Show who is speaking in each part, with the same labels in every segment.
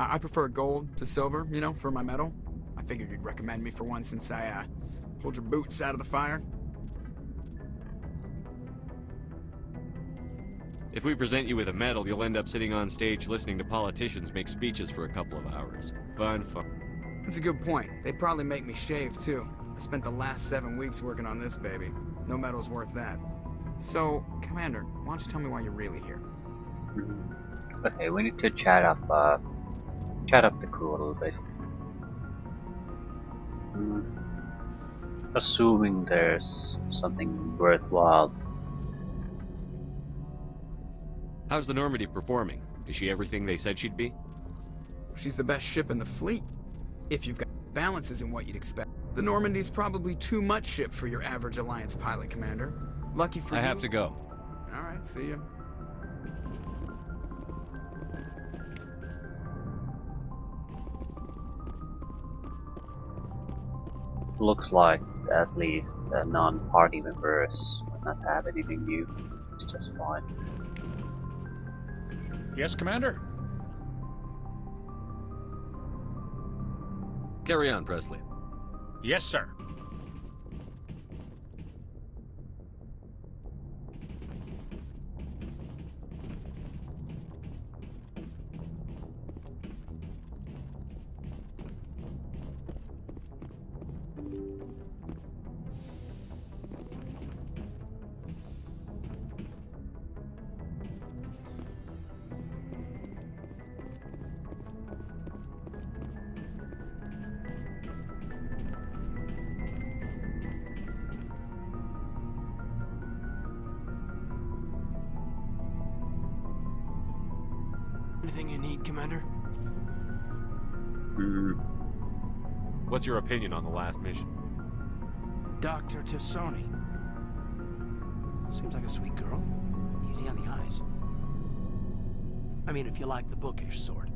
Speaker 1: I prefer gold to silver, you know, for my medal. I figured you'd recommend me for one since I pulled your boots out of the fire.
Speaker 2: If we present you with a medal, you'll end up sitting on stage listening to politicians make speeches for a couple of hours. Fun, fun.
Speaker 1: That's a good point. They'd probably make me shave, too. I spent the last 7 weeks working on this baby. No medal's worth that. So, Commander, why don't you tell me why you're really here?
Speaker 3: Okay, we need to chat up the crew a little bit. Assuming there's something worthwhile.
Speaker 2: How's the Normandy performing? Is she everything they said she'd be?
Speaker 1: She's the best ship in the fleet. If you've got balances in what you'd expect. The Normandy's probably too much ship for your average Alliance pilot, Commander. Lucky for you.
Speaker 2: I have to go.
Speaker 1: Alright, see ya.
Speaker 3: Looks like at least non-party members will not have anything new. It's just fine.
Speaker 4: Yes, Commander?
Speaker 2: Carry on, Presley.
Speaker 4: Yes, sir.
Speaker 5: Anything you need, Commander?
Speaker 2: What's your opinion on the last mission?
Speaker 5: Dr. Tassoni. Seems like a sweet girl. Easy on the eyes. I mean, if you like the bookish sort.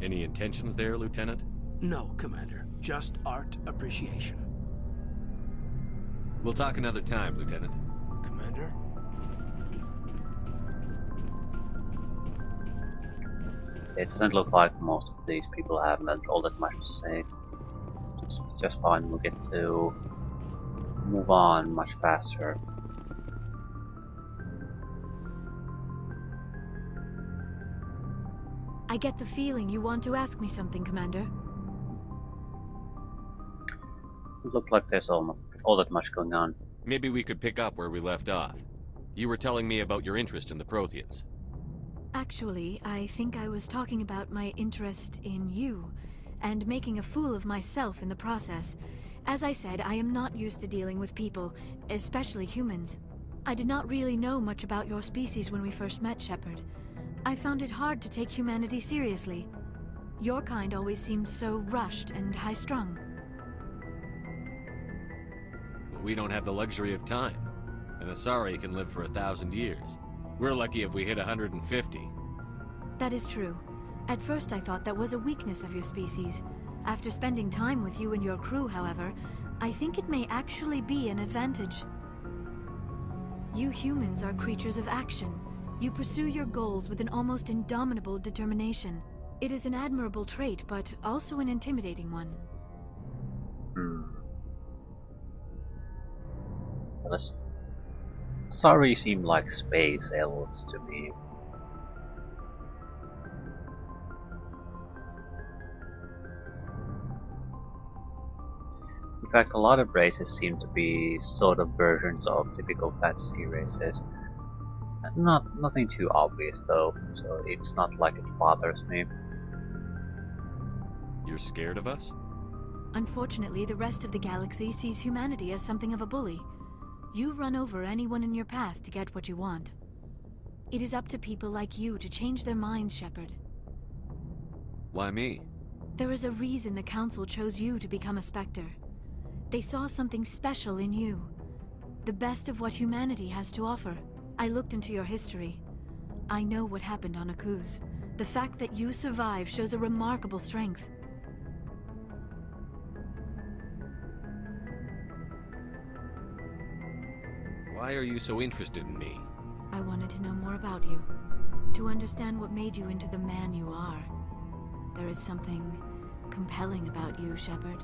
Speaker 2: Any intentions there, Lieutenant?
Speaker 5: No, Commander. Just art appreciation.
Speaker 2: We'll talk another time, Lieutenant.
Speaker 5: Commander?
Speaker 3: It doesn't look like most of these people have all that much to say. It's just fine, we'll get to move on much faster.
Speaker 6: I get the feeling you want to ask me something, Commander.
Speaker 3: It looks like there's all that much going on.
Speaker 2: Maybe we could pick up where we left off. You were telling me about your interest in the Protheans.
Speaker 6: Actually, I think I was talking about my interest in you, and making a fool of myself in the process. As I said, I am not used to dealing with people, especially humans. I did not really know much about your species when we first met, Shepard. I found it hard to take humanity seriously. Your kind always seemed so rushed and high-strung.
Speaker 2: We don't have the luxury of time. An Asari can live for 1,000 years. We're lucky if we hit 150.
Speaker 6: That is true. At first I thought that was a weakness of your species. After spending time with you and your crew, however, I think it may actually be an advantage. You humans are creatures of action. You pursue your goals with an almost indomitable determination. It is an admirable trait, but also an intimidating one.
Speaker 3: Sorry, seem like space elves to me. In fact, a lot of races seem to be sort of versions of typical fantasy races. Nothing too obvious though, so it's not like it bothers me.
Speaker 2: You're scared of us?
Speaker 6: Unfortunately, the rest of the galaxy sees humanity as something of a bully. You run over anyone in your path to get what you want. It is up to people like you to change their minds, Shepard.
Speaker 2: Why me?
Speaker 6: There is a reason the Council chose you to become a Spectre. They saw something special in you. The best of what humanity has to offer. I looked into your history. I know what happened on Akuz. The fact that you survived shows a remarkable strength.
Speaker 2: Why are you so interested in me?
Speaker 6: I wanted to know more about you. To understand what made you into the man you are. There is something compelling about you, Shepard.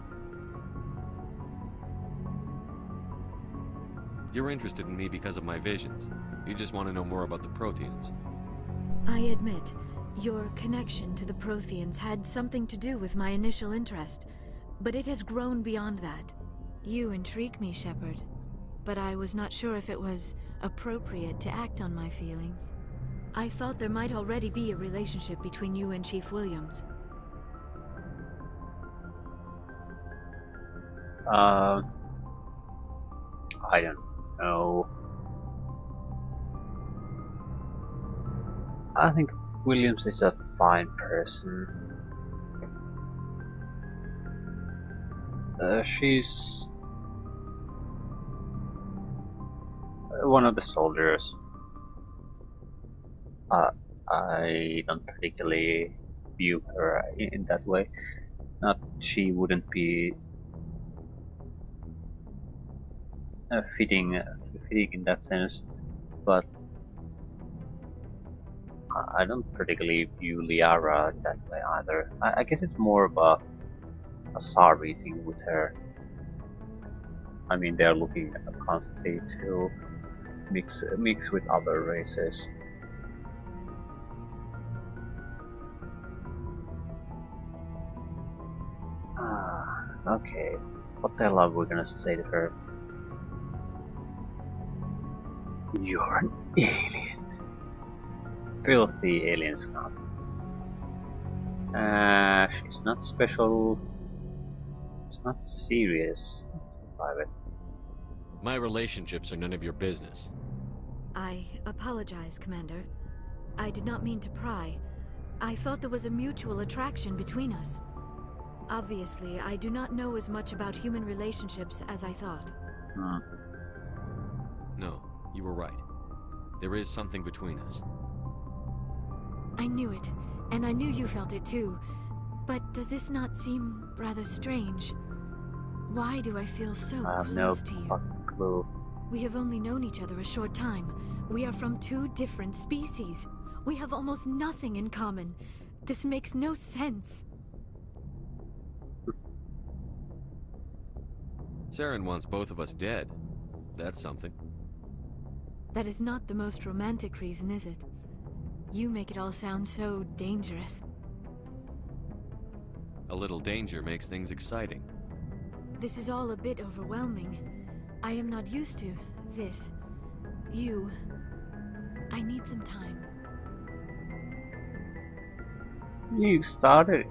Speaker 2: You're interested in me because of my visions. You just want to know more about the Protheans.
Speaker 6: I admit, your connection to the Protheans had something to do with my initial interest, but it has grown beyond that. You intrigue me, Shepard, but I was not sure if it was appropriate to act on my feelings. I thought there might already be a relationship between you and Chief Williams.
Speaker 3: I don't know. I think Williams is a fine person. She's one of the soldiers. I don't particularly view her in that way. Not she wouldn't be fitting in that sense, but I don't particularly view Liara that way either. I guess it's more of a sorry thing with her. I mean, they're looking constantly to mix with other races. Okay. What the hell are we gonna say to her? You're an alien. Filthy alien scum. She's not special. It's not serious. It's private.
Speaker 2: My relationships are none of your business.
Speaker 6: I apologize, Commander. I did not mean to pry. I thought there was a mutual attraction between us. Obviously, I do not know as much about human relationships as I thought.
Speaker 2: No, you were right. There is something between us.
Speaker 6: I knew it, and I knew you felt it too. But does this not seem rather strange? Why do I feel so
Speaker 3: I have
Speaker 6: close
Speaker 3: no
Speaker 6: to you?
Speaker 3: fucking clue.
Speaker 6: We have only known each other a short time. We are from two different species. We have almost nothing in common. This makes no sense.
Speaker 2: Saren wants both of us dead. That's something.
Speaker 6: That is not the most romantic reason, is it? You make it all sound so dangerous.
Speaker 2: A little danger makes things exciting.
Speaker 6: This is all a bit overwhelming. I am not used to this. You... I need some time.
Speaker 3: You started.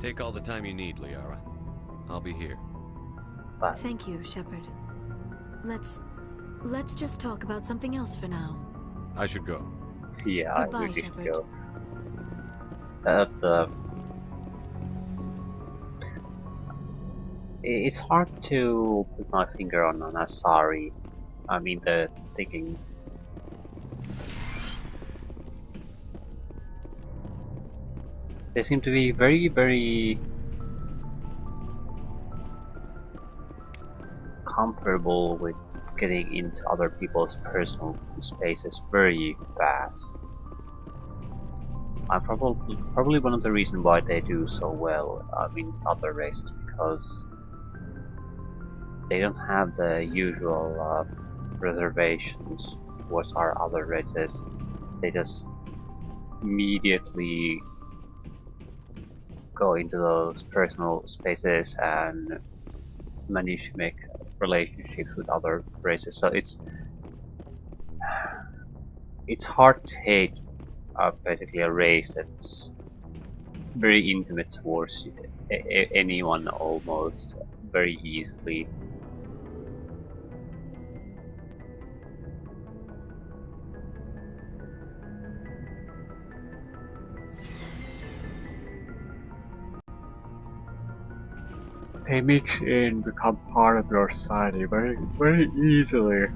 Speaker 2: Take all the time you need, Liara. I'll be here.
Speaker 3: But
Speaker 6: Thank you, Shepard. Let's just talk about something else for now.
Speaker 2: I should go.
Speaker 3: yeah,
Speaker 6: Goodbye,
Speaker 3: we just
Speaker 6: Shepard.
Speaker 3: go. It's hard to put my finger on Asari. I mean, the thinking. They seem to be very, very comfortable with getting into other people's personal spaces very fast. I'm probably one of the reasons why they do so well in other races, because they don't have the usual reservations towards our other races. They just immediately go into those personal spaces and manage to make relationships with other races. So it's hard to hate basically a race that's very intimate towards anyone almost very easily. They mix in, become part of your society very, very easily.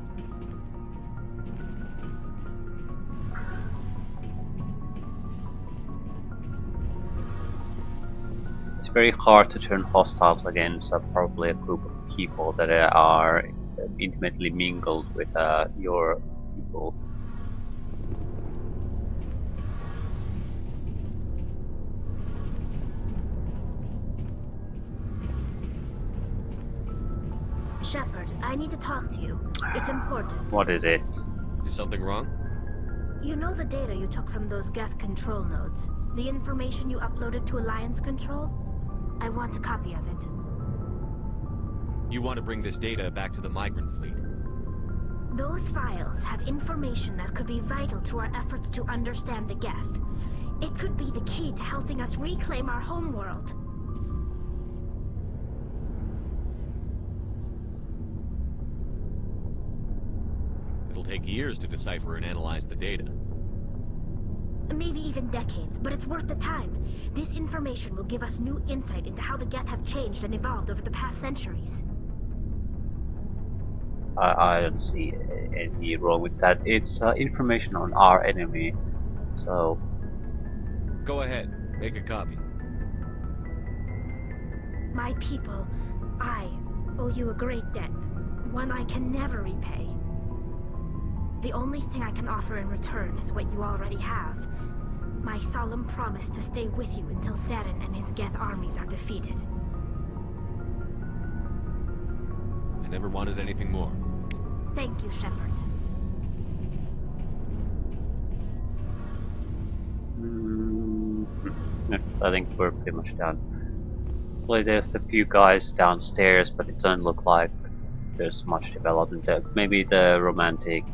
Speaker 3: It's very hard to turn hostiles against probably a group of people that are intimately mingled with your people.
Speaker 7: Shepard, I need to talk to you. It's important.
Speaker 3: What is it?
Speaker 2: Is something wrong?
Speaker 7: You know the data you took from those Geth control nodes? The information you uploaded to Alliance Control? I want a copy of it.
Speaker 2: You want to bring this data back to the migrant fleet?
Speaker 7: Those files have information that could be vital to our efforts to understand the Geth. It could be the key to helping us reclaim our homeworld.
Speaker 2: It'll take years to decipher and analyze the data.
Speaker 7: Maybe even decades, but it's worth the time. This information will give us new insight into how the Geth have changed and evolved over the past centuries.
Speaker 3: I don't see any wrong with that. It's information on our enemy, so
Speaker 2: Go ahead, make a copy.
Speaker 7: My people, I owe you a great debt, one I can never repay. The only thing I can offer in return is what you already have. My solemn promise to stay with you until Saren and his Geth armies are defeated.
Speaker 2: I never wanted anything more.
Speaker 7: Thank you, Shepard.
Speaker 3: I think we're pretty much done. Well, there's a few guys downstairs, but it doesn't look like there's much development there. Maybe the romantic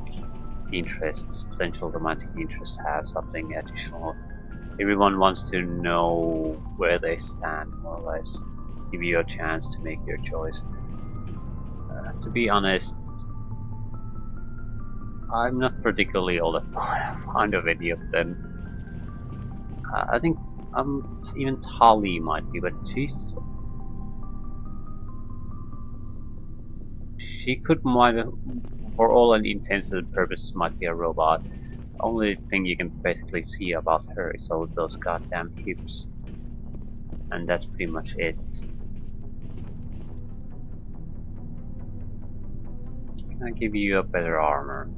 Speaker 3: interests, potential romantic interests, have something additional. Everyone wants to know where they stand, more or less. Give you a chance to make your choice. To be honest, I'm not particularly all that fond of any of them. I think even Tali might be, but she might, for all intents and purposes, might be a robot. Only thing you can basically see about her is all those goddamn hips, and that's pretty much it. Can I give you a better armor?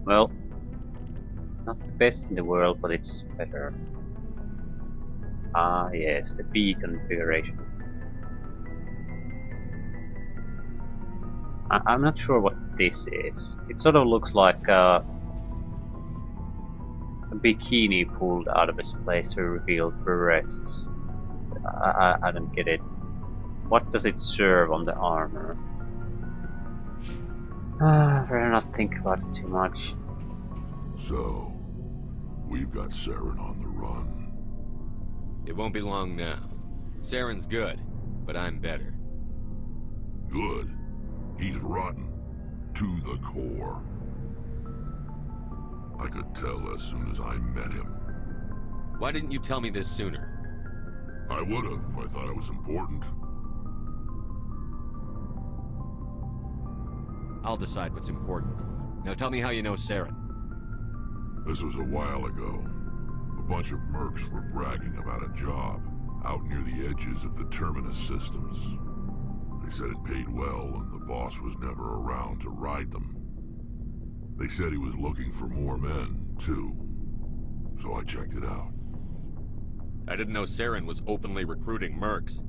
Speaker 3: Well, not the best in the world, but it's better. Ah, yes, the B configuration. I'm not sure what this is. It sort of looks like a bikini pulled out of its place to reveal breasts. I don't get it. What does it serve on the armor? Better not think about it too much.
Speaker 8: So, we've got Saren on the run.
Speaker 2: It won't be long now. Saren's good, but I'm better.
Speaker 8: Good. He's rotten. To the core. I could tell as soon as I met him.
Speaker 2: Why didn't you tell me this sooner?
Speaker 8: I would have if I thought it was important.
Speaker 2: I'll decide what's important. Now tell me how you know Saren.
Speaker 8: This was a while ago. A bunch of mercs were bragging about a job out near the edges of the Terminus systems. They said it paid well and the boss was never around to ride them. They said he was looking for more men, too. So I checked it out.
Speaker 2: I didn't know Saren was openly recruiting mercs.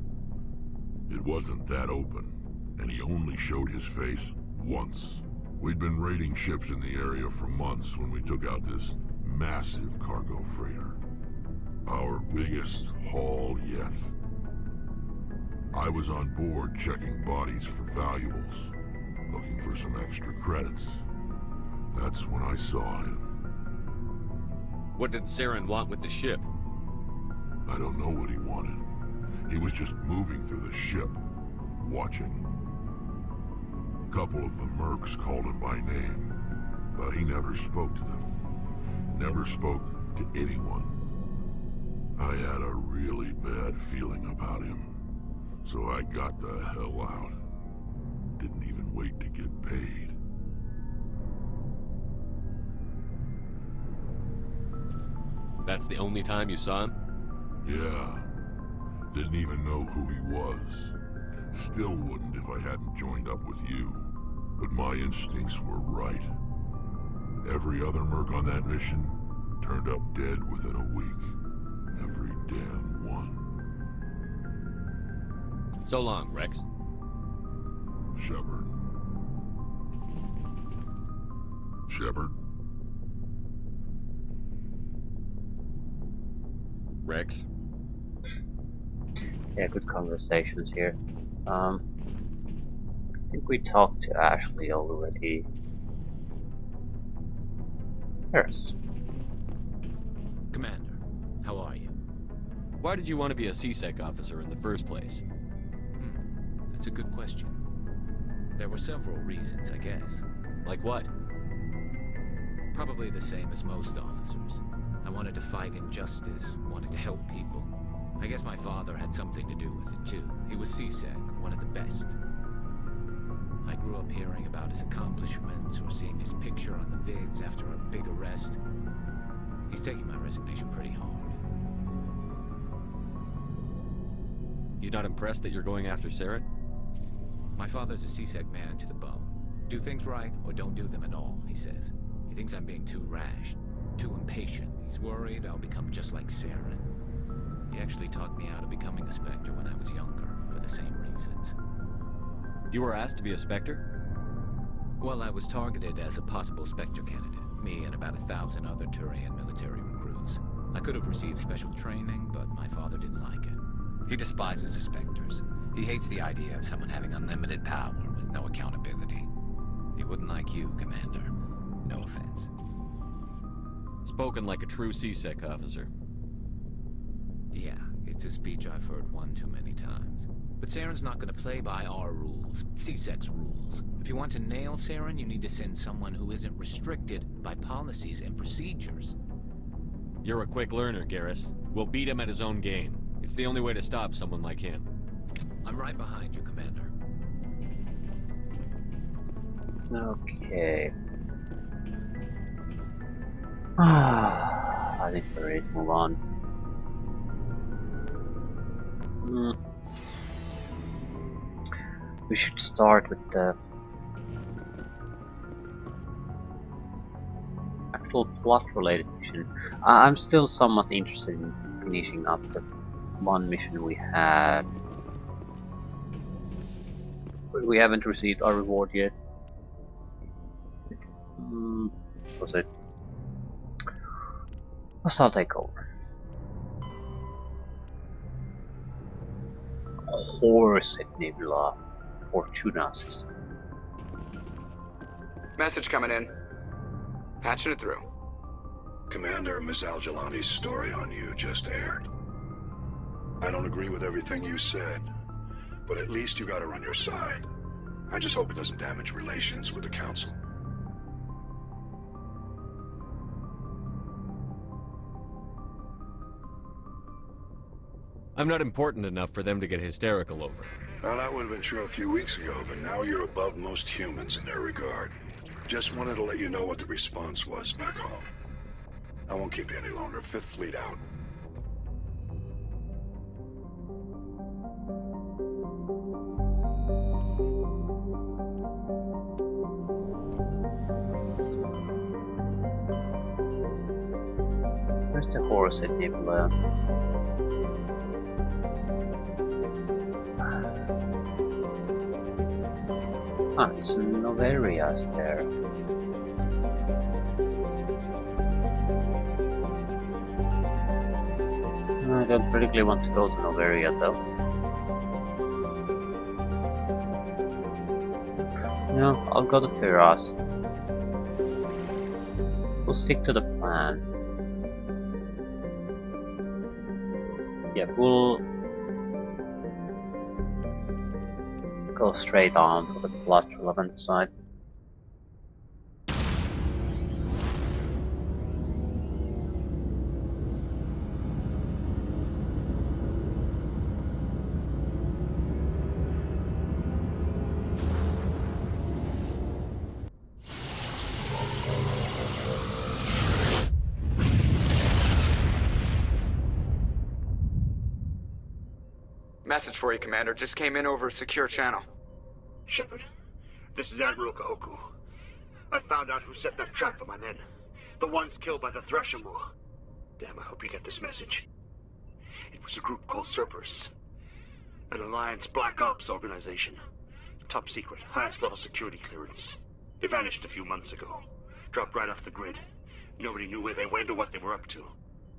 Speaker 8: It wasn't that open, and he only showed his face once. We'd been raiding ships in the area for months when we took out this massive cargo freighter. Our biggest haul yet. I was on board checking bodies for valuables, looking for some extra credits. That's when I saw him.
Speaker 2: What did Saren want with the ship?
Speaker 8: I don't know what he wanted. He was just moving through the ship, watching. A couple of the mercs called him by name, but he never spoke to them. Never spoke to anyone. I had a really bad feeling about him, so I got the hell out. Didn't even wait to get paid.
Speaker 2: That's the only time you saw him?
Speaker 8: Yeah. Didn't even know who he was. Still wouldn't if I hadn't joined up with you. But my instincts were right. Every other merc on that mission turned up dead within a week. Every damn one.
Speaker 2: So long, Rex.
Speaker 8: Shepard. Shepard?
Speaker 2: Rex?
Speaker 3: Yeah, good conversations here. I think we talked to Ashley already. Feros.
Speaker 9: Commander, how are you?
Speaker 2: Why did you want to be a C-Sec officer in the first place?
Speaker 9: That's a good question. There were several reasons, I guess.
Speaker 2: Like what?
Speaker 9: Probably the same as most officers. I wanted to fight injustice, wanted to help people. I guess my father had something to do with it too. He was C-Sec, one of the best. I grew up hearing about his accomplishments or seeing his picture on the vids after a big arrest. He's taking my resignation pretty hard.
Speaker 2: He's not impressed that you're going after Saren?
Speaker 9: My father's a C-Sec man to the bone. Do things right or don't do them at all, he says. He thinks I'm being too rash, too impatient. He's worried I'll become just like Saren. He actually talked me out of becoming a Spectre when I was younger, for the same reasons.
Speaker 2: You were asked to be a Spectre?
Speaker 9: Well, I was targeted as a possible Spectre candidate. Me and about 1,000 other Turian military recruits. I could have received special training, but my father didn't like it. He despises the Spectres. He hates the idea of someone having unlimited power with no accountability. He wouldn't like you, Commander. No offense.
Speaker 2: Spoken like a true C-Sec officer.
Speaker 9: Yeah, it's a speech I've heard one too many times. But Saren's not going to play by our rules, C-Sec's rules. If you want to nail Saren, you need to send someone who isn't restricted by policies and procedures.
Speaker 2: You're a quick learner, Garrus. We'll beat him at his own game. It's the only way to stop someone like him.
Speaker 9: I'm right behind you, Commander.
Speaker 3: Okay. I think we're ready to move on. We should start with the actual plot-related mission. I'm still somewhat interested in finishing up the one mission we had. But we haven't received our reward yet. Was it? I'll take over. Horse at Nebula. Fortuna system.
Speaker 1: Message coming in. Patching it through.
Speaker 10: Commander, Ms. Al-Jalani's story on you just aired. I don't agree with everything you said, but at least you got her on your side. I just hope it doesn't damage relations with the Council.
Speaker 2: I'm not important enough for them to get hysterical over.
Speaker 10: Now that would have been true a few weeks ago, but now you're above most humans in their regard. Just wanted to let you know what the response was back home. I won't keep you any longer. Fifth Fleet out.
Speaker 3: Where's the horse at Nebula? Ah, it's Noveria's there. I don't particularly want to go to Noveria though. No, I'll go to Feros. We'll stick to the plan. Yeah, we'll go straight on for the plot relevant side.
Speaker 1: Message for you, Commander. Just came in over a secure channel.
Speaker 11: Shepard, this is Admiral Kahoku. I found out who set that trap for my men. The ones killed by the Thresher Moor. Damn, I hope you get this message. It was a group called Cerberus. An Alliance Black Ops organization. Top secret, highest level security clearance. They vanished a few months ago. Dropped right off the grid. Nobody knew where they went or what they were up to.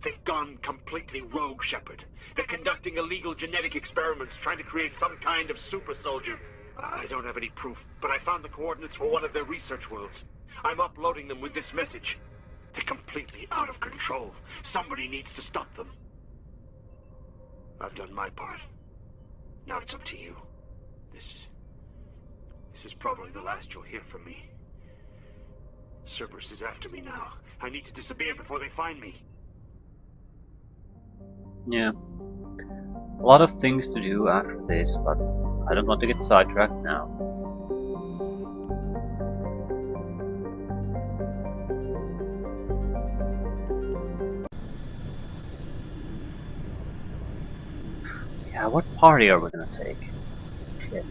Speaker 11: They've gone completely rogue, Shepard. They're conducting illegal genetic experiments, trying to create some kind of super soldier. I don't have any proof, but I found the coordinates for one of their research worlds. I'm uploading them with this message. They're completely out of control. Somebody needs to stop them. I've done my part. Now it's up to you. This is probably the last you'll hear from me. Cerberus is after me now. I need to disappear before they find me.
Speaker 3: Yeah. A lot of things to do after this, but I don't want to get sidetracked now. Yeah, what party are we gonna take? Shit.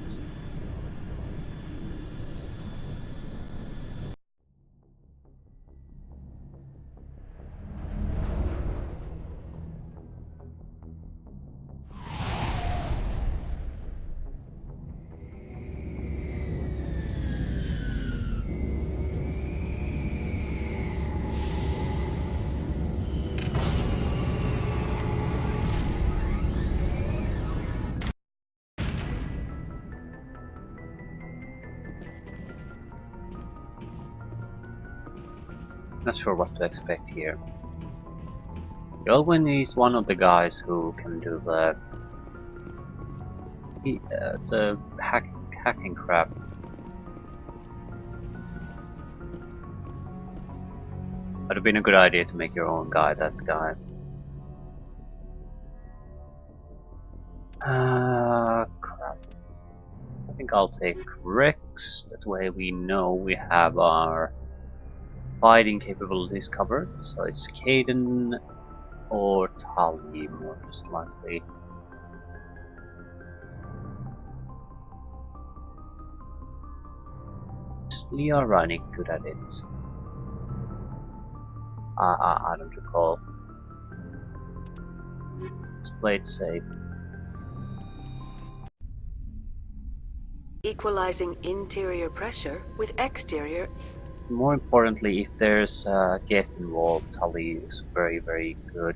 Speaker 3: Not sure what to expect here. Elwyn is one of the guys who can do the hacking crap. Would have been a good idea to make your own guy that guy. Crap. I think I'll take Rex. That way we know we have our fighting capabilities covered. So it's Caden or Tali, more just likely. Is Liara any good at it? I don't recall. Let's play it safe.
Speaker 12: Equalizing interior pressure with exterior.
Speaker 3: More importantly, if there's Geth involved, Tali is very, very good.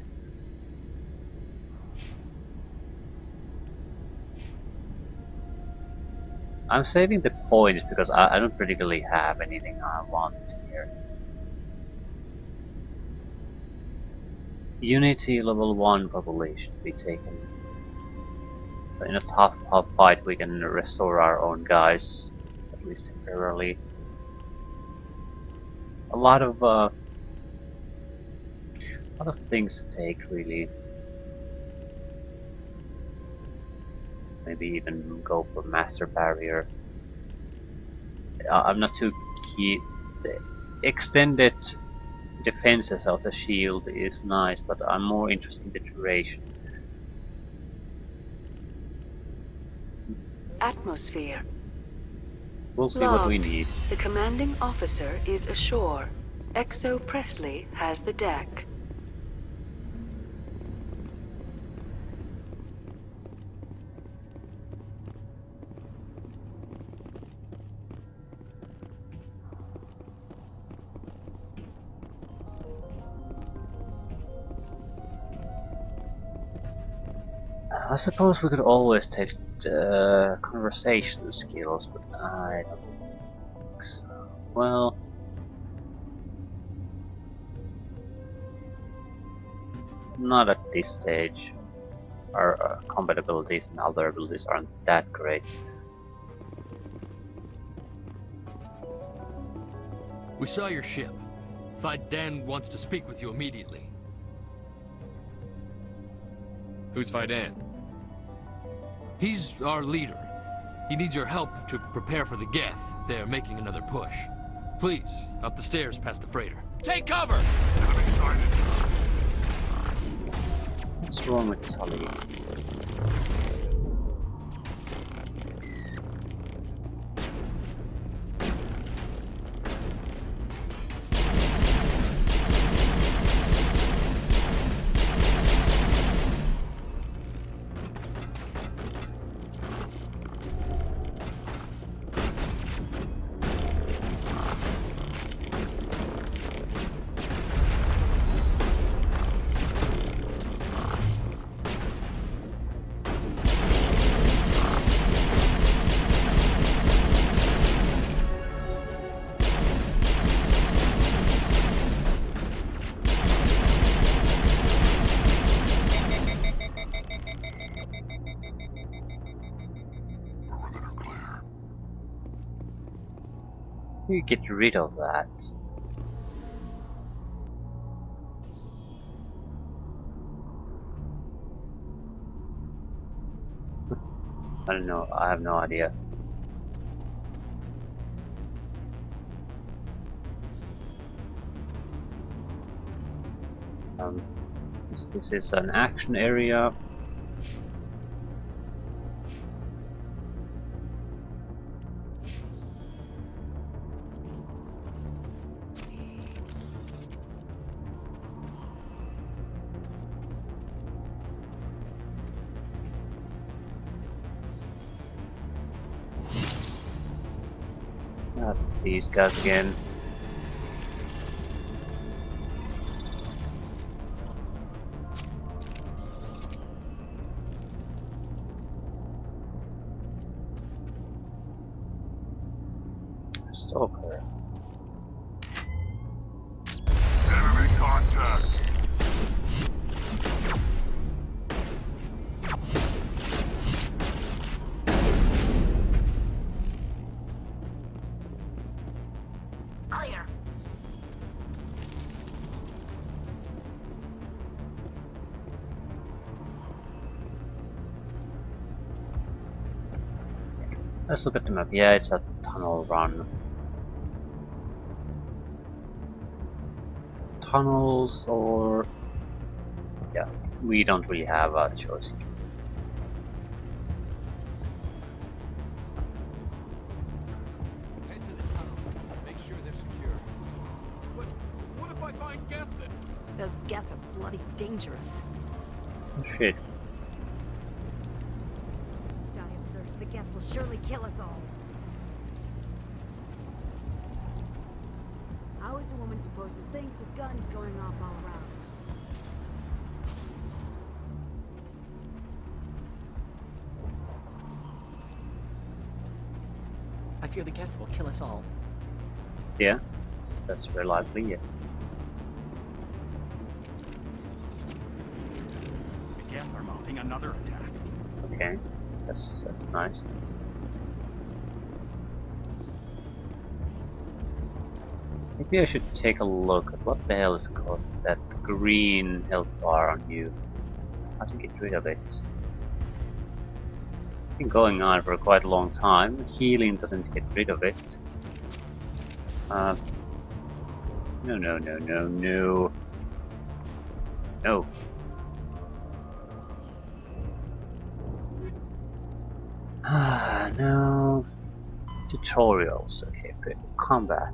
Speaker 3: I'm saving the points because I don't particularly have anything I want here. Unity level 1 probably should be taken. In a tough fight we can restore our own guys, at least temporarily. A lot of things to take, really. Maybe even go for Master Barrier. I'm not too keen. The extended defenses of the shield is nice, but I'm more interested in the duration.
Speaker 12: Atmosphere.
Speaker 3: We'll see
Speaker 12: Logged.
Speaker 3: what we need.
Speaker 12: The commanding officer is ashore. Exo Presley has the deck.
Speaker 3: I suppose we could always take conversation skills, but I don't think so. Well, not at this stage. Our compatibilities and other abilities aren't that great.
Speaker 13: We saw your ship. Fidan wants to speak with you immediately.
Speaker 2: Who's Fidan?
Speaker 13: He's our leader. He needs your help to prepare for the Geth. They're making another push. Please, up the stairs past the freighter. Take cover!
Speaker 3: What's wrong with Tully? You get rid of that. I don't know, I have no idea. This is an action area. Not these guys again. Stalker.
Speaker 8: Enemy contact!
Speaker 7: Clear.
Speaker 3: Let's look at the map. Yeah, it's a tunnel run. Tunnels or... yeah, we don't really have a choice.
Speaker 13: Head to the tunnels. Make sure they're secure. But what if I find Geth?
Speaker 14: Those Geth are bloody dangerous.
Speaker 3: Oh shit.
Speaker 14: Die of thirst. The Geth will surely kill us all. How is a woman supposed to think with guns going off all around?
Speaker 5: I fear the Geth will kill us all.
Speaker 3: Yeah, that's very likely, yes.
Speaker 4: The Geth are mounting another attack.
Speaker 3: Okay, that's nice. Maybe I should take a look at what the hell is causing that green health bar on you. How to get rid of it? It's been going on for quite a long time. Healing doesn't get rid of it. No. No. No. Tutorials. Okay, good. Combat.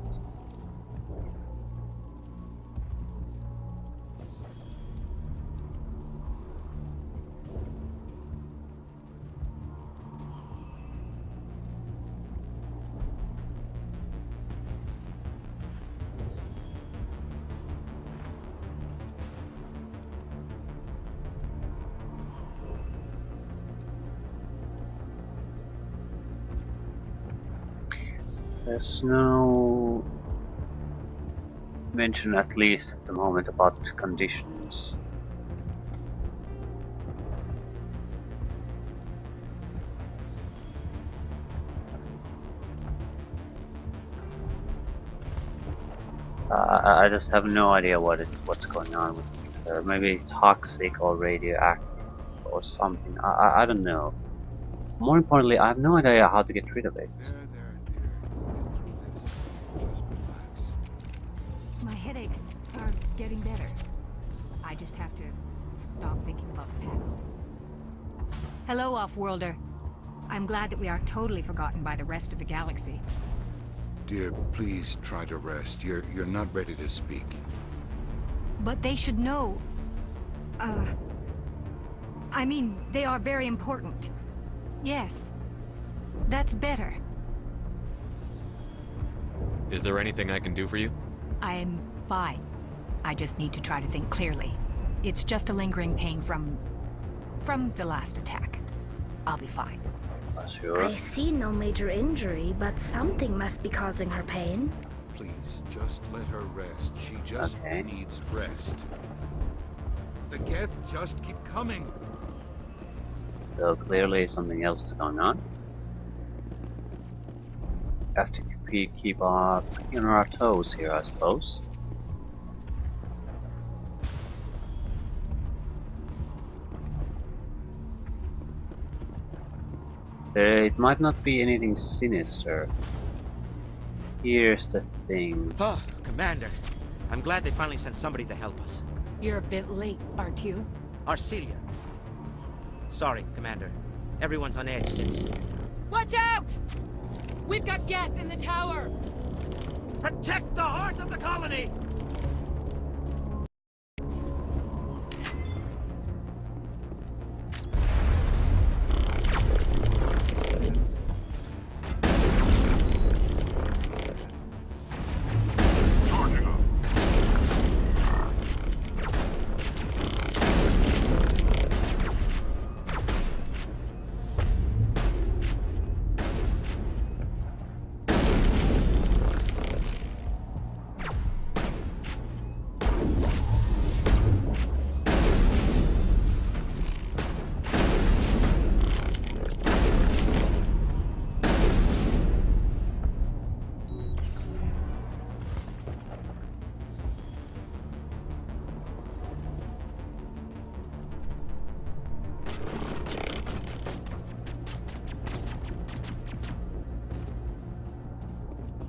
Speaker 3: There's no mention, at least at the moment, about conditions. I just have no idea what's going on with her. Maybe toxic or radioactive or something. I don't know. More importantly, I have no idea how to get rid of it.
Speaker 14: My headaches are getting better. I just have to stop thinking about the past. Hello, Off-Worlder. I'm glad that we are totally forgotten by the rest of the galaxy.
Speaker 15: Dear, please try to rest. You're not ready to speak.
Speaker 14: But they should know. I mean, they are very important. Yes. That's better.
Speaker 2: Is there anything I can do for you?
Speaker 14: I am fine. I just need to try to think clearly. It's just a lingering pain from the last attack. I'll be fine.
Speaker 3: Sure.
Speaker 7: I see no major injury, but something must be causing her pain.
Speaker 15: Please, just let her rest. She just needs rest. The Geth just keep coming.
Speaker 3: So clearly something else is going on. Have to keep on our toes here, I suppose. It might not be anything sinister. Here's the thing.
Speaker 16: Oh, Commander. I'm glad they finally sent somebody to help us.
Speaker 17: You're a bit late, aren't you?
Speaker 16: Arcelia. Sorry, Commander. Everyone's on edge since...
Speaker 17: Watch out! We've got Geth in the tower!
Speaker 16: Protect the heart of the colony!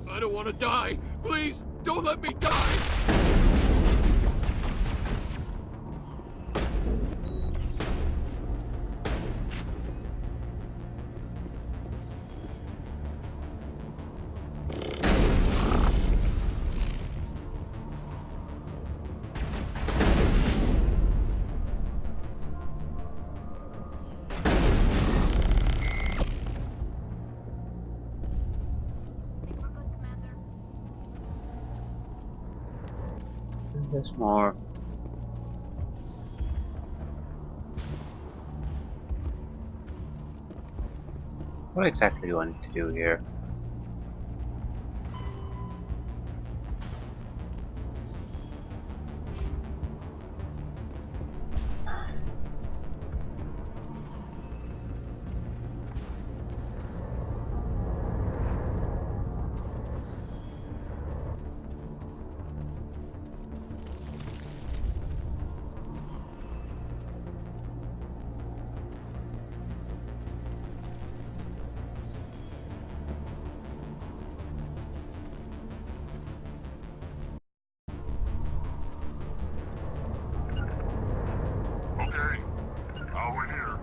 Speaker 13: I don't want to die! Please, don't let me die!
Speaker 3: There's more. What exactly do I need to do here?
Speaker 8: Okay, I'll wait here.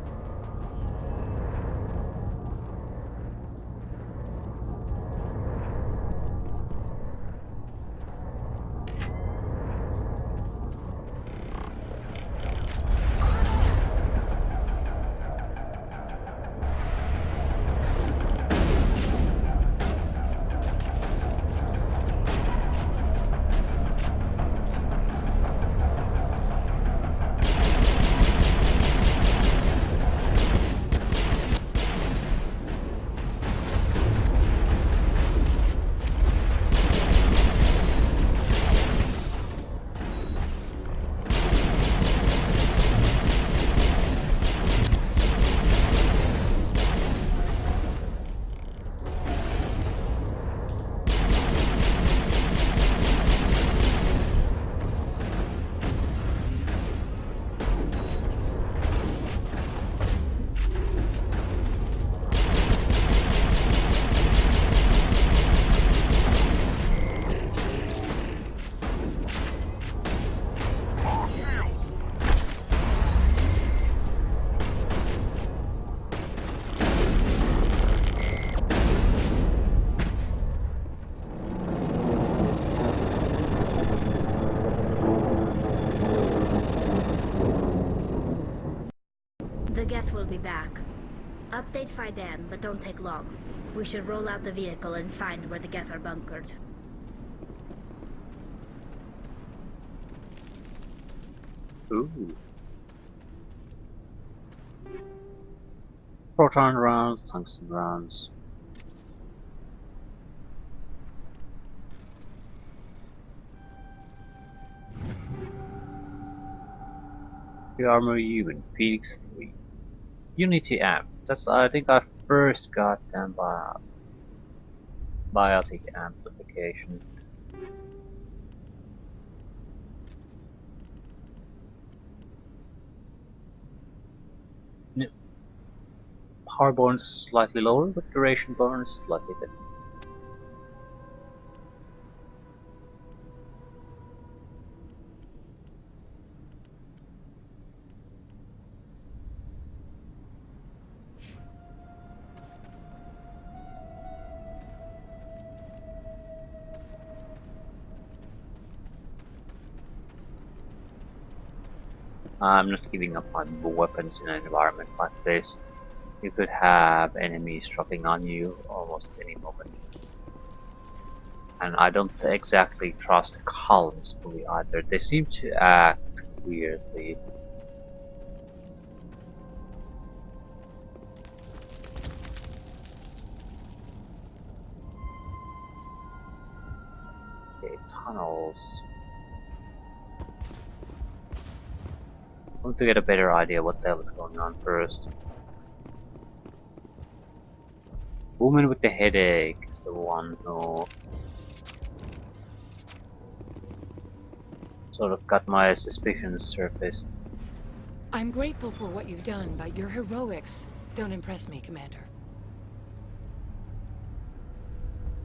Speaker 7: The Geth will be back. Update Fiden, but don't take long. We should roll out the vehicle and find where the Geth are bunkered.
Speaker 3: Ooh. Proton rounds, tungsten rounds. The armor human, Phoenix 3. Unity app. That's I think I first got them by Biotic amplification. No. Power bonus slightly lower, but duration bonus slightly better. I'm not giving up on weapons in an environment like this. You could have enemies dropping on you almost any moment. And I don't exactly trust the columns fully either. They seem to act weirdly. Okay, tunnels. I want to get a better idea what the hell is going on first. Woman with the headache is the one who sort of got my suspicions surfaced.
Speaker 17: I'm grateful for what you've done, but your heroics don't impress me, Commander.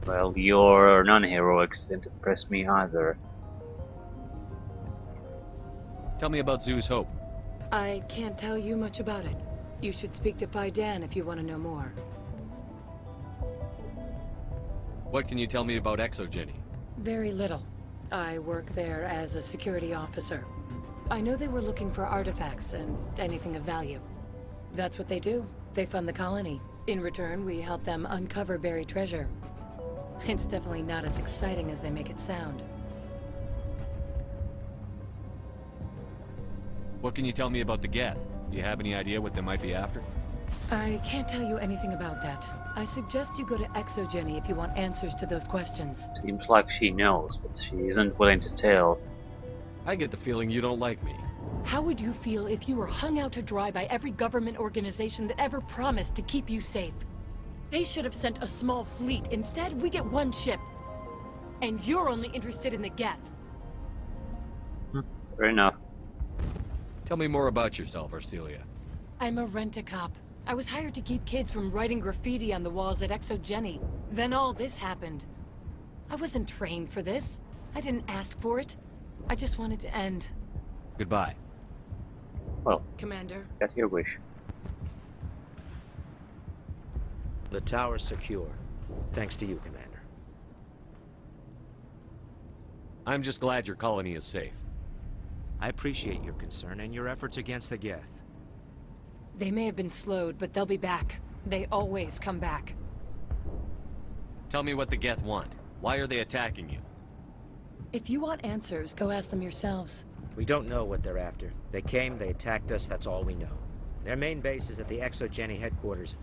Speaker 3: Well, your non-heroics didn't impress me either.
Speaker 2: Tell me about Zoo's Hope.
Speaker 17: I can't tell you much about it. You should speak to Phi Dan if you want to know more.
Speaker 2: What can you tell me about Exogeny?
Speaker 17: Very little. I work there as a security officer. I know they were looking for artifacts and anything of value. That's what they do. They fund the colony. In return, we help them uncover buried treasure. It's definitely not as exciting as they make it sound.
Speaker 2: What can you tell me about the Geth? Do you have any idea what they might be after?
Speaker 17: I can't tell you anything about that. I suggest you go to Exogeny if you want answers to those questions.
Speaker 3: Seems like she knows, but she isn't willing to tell.
Speaker 2: I get the feeling you don't like me.
Speaker 17: How would you feel if you were hung out to dry by every government organization that ever promised to keep you safe? They should have sent a small fleet. Instead, we get one ship. And you're only interested in the Geth.
Speaker 3: Fair enough.
Speaker 2: Tell me more about yourself, Arcelia.
Speaker 17: I'm a rent-a-cop. I was hired to keep kids from writing graffiti on the walls at Exogeny. Then all this happened. I wasn't trained for this. I didn't ask for it. I just wanted to end.
Speaker 2: Goodbye.
Speaker 3: Well,
Speaker 17: Commander.
Speaker 3: That's your wish.
Speaker 16: The tower's secure. Thanks to you, Commander.
Speaker 2: I'm just glad your colony is safe.
Speaker 16: I appreciate your concern and your efforts against the Geth.
Speaker 17: They may have been slowed, but they'll be back. They always come back.
Speaker 2: Tell me what the Geth want. Why are they attacking you?
Speaker 17: If you want answers, go ask them yourselves.
Speaker 16: We don't know what they're after. They came, they attacked us, that's all we know. Their main base is at the Exogeny headquarters.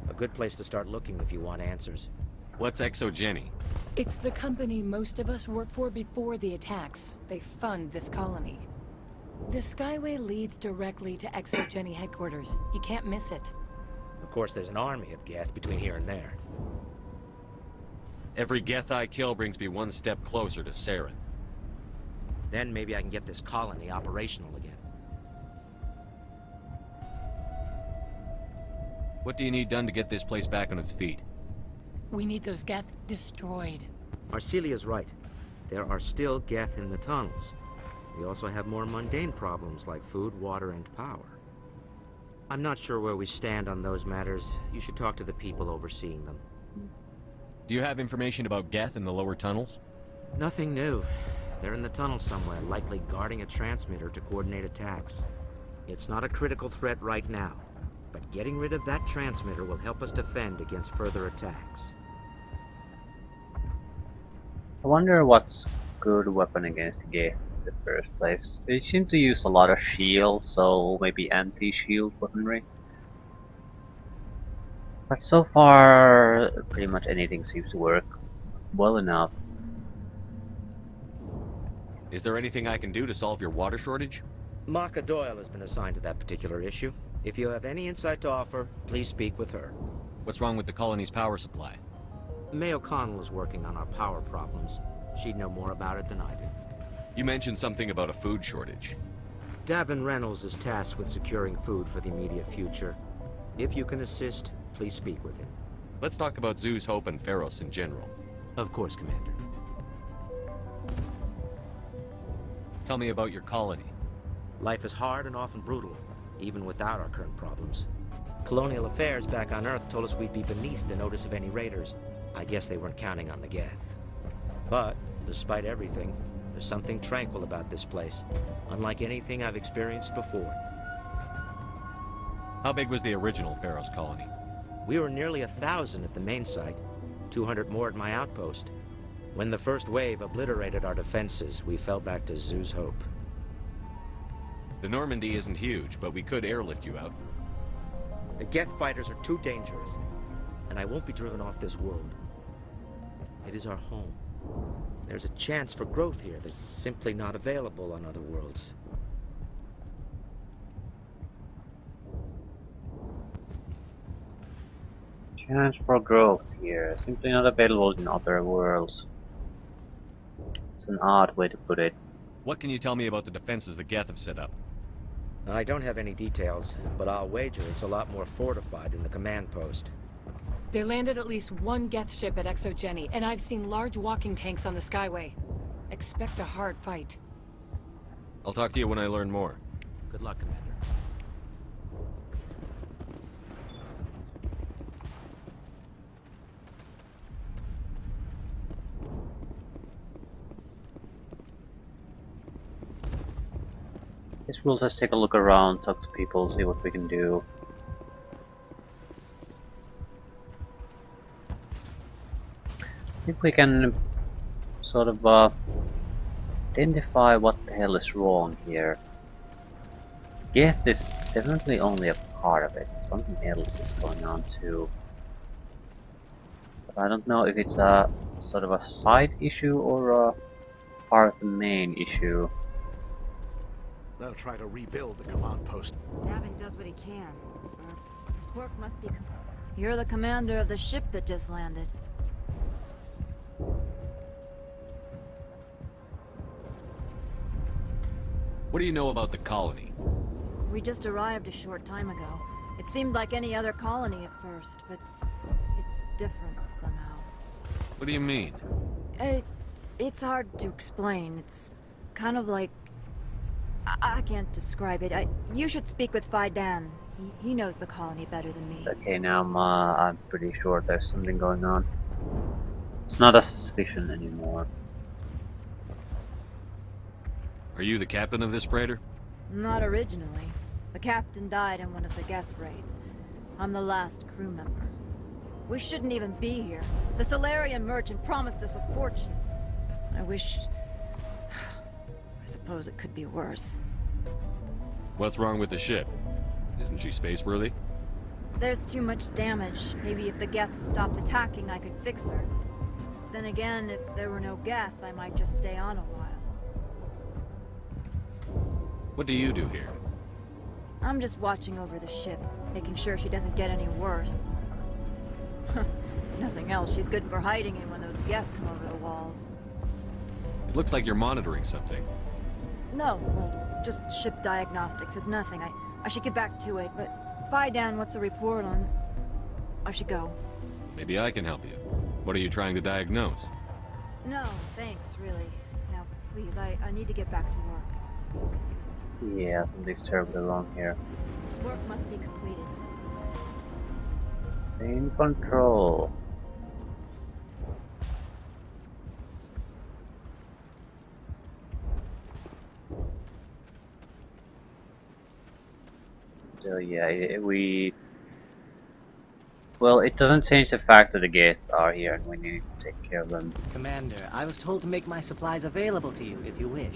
Speaker 16: A good place to start looking if you want answers.
Speaker 2: What's Exogeny?
Speaker 17: It's the company most of us worked for before the attacks. They fund this colony. The Skyway leads directly to Exogeny headquarters. You can't miss it.
Speaker 16: Of course, there's an army of Geth between here and there.
Speaker 2: Every Geth I kill brings me one step closer to Saren.
Speaker 16: Then maybe I can get this colony operational again.
Speaker 2: What do you need done to get this place back on its feet?
Speaker 17: We need those Geth destroyed.
Speaker 16: Arcelia's right. There are still Geth in the tunnels. We also have more mundane problems like food, water, and power. I'm not sure where we stand on those matters. You should talk to the people overseeing them.
Speaker 2: Do you have information about Geth in the lower tunnels?
Speaker 16: Nothing new. They're in the tunnel somewhere, likely guarding a transmitter to coordinate attacks. It's not a critical threat right now, but getting rid of that transmitter will help us defend against further attacks.
Speaker 3: I wonder what's good weapon against Geth in the first place. They seem to use a lot of shields, so maybe anti-shield weaponry. But so far, pretty much anything seems to work well enough.
Speaker 2: Is there anything I can do to solve your water shortage?
Speaker 16: Maka Doyle has been assigned to that particular issue. If you have any insight to offer, please speak with her.
Speaker 2: What's wrong with the colony's power supply?
Speaker 16: May O'Connell is working on our power problems. She'd know more about it than I do.
Speaker 2: You mentioned something about a food shortage.
Speaker 16: Davin Reynolds is tasked with securing food for the immediate future. If you can assist, please speak with him.
Speaker 2: Let's talk about Zoo's Hope and Feros in general.
Speaker 16: Of course, Commander.
Speaker 2: Tell me about your colony.
Speaker 16: Life is hard and often brutal, even without our current problems. Colonial affairs back on Earth told us we'd be beneath the notice of any raiders. I guess they weren't counting on the Geth. But, despite everything, there's something tranquil about this place, unlike anything I've experienced before.
Speaker 2: How big was the original Feros colony?
Speaker 16: We were nearly 1,000 at the main site, 200 more at my outpost. When the first wave obliterated our defenses, we fell back to Zoo's Hope.
Speaker 2: The Normandy isn't huge, but we could airlift you out.
Speaker 16: The Geth fighters are too dangerous, and I won't be driven off this world. It is our home. There's a chance for growth here that's simply not available on other worlds.
Speaker 3: Chance for growth here, simply not available in other worlds. It's an odd way to put it.
Speaker 2: What can you tell me about the defenses the Geth have set up?
Speaker 16: I don't have any details, but I'll wager it's a lot more fortified than the command post.
Speaker 17: They landed at least one Geth ship at Exogeny, and I've seen large walking tanks on the Skyway. Expect a hard fight.
Speaker 2: I'll talk to you when I learn more.
Speaker 16: Good luck, Commander.
Speaker 3: Guess we'll just take a look around, talk to people, see what we can do. I think we can sort of identify what the hell is wrong here. Geth is definitely only a part of it. Something else is going on too. But I don't know if it's a sort of a side issue or a part of the main issue.
Speaker 15: They'll try to rebuild the command post.
Speaker 18: Davin does what he can. This work must be complete. You're the commander of the ship that just landed.
Speaker 2: What do you know about the colony?
Speaker 18: We just arrived a short time ago. It seemed like any other colony at first, but it's different somehow.
Speaker 2: What do you mean?
Speaker 18: It's hard to explain. It's kind of like... I can't describe it. You should speak with Faidan. He knows the colony better than me.
Speaker 3: Okay, now I'm pretty sure there's something going on. It's not a suspicion anymore.
Speaker 2: Are you the captain of this freighter?
Speaker 18: Not originally. The captain died in one of the Geth raids. I'm the last crew member. We shouldn't even be here. The Solarian merchant promised us a fortune. I wish... I suppose it could be worse.
Speaker 2: What's wrong with the ship? Isn't she space-worthy?
Speaker 18: There's too much damage. Maybe if the Geth stopped attacking, I could fix her. Then again, if there were no Geth, I might just stay on a while.
Speaker 2: What do you do here?
Speaker 18: I'm just watching over the ship, making sure she doesn't get any worse. If nothing else, she's good for hiding in when those Geth come over the walls.
Speaker 2: It looks like you're monitoring something.
Speaker 18: No, well, just ship diagnostics. It's nothing. I should get back to it, but Faidan, what's the report on... I should go.
Speaker 2: Maybe I can help you. What are you trying to diagnose?
Speaker 18: No, thanks, really. Now, please, I need to get back to work.
Speaker 3: Yeah, something's terribly wrong here.
Speaker 18: This work must be completed.
Speaker 3: In control. So yeah, well, it doesn't change the fact that the Geth are here and we need to take care of them.
Speaker 19: Commander, I was told to make my supplies available to you if you wish.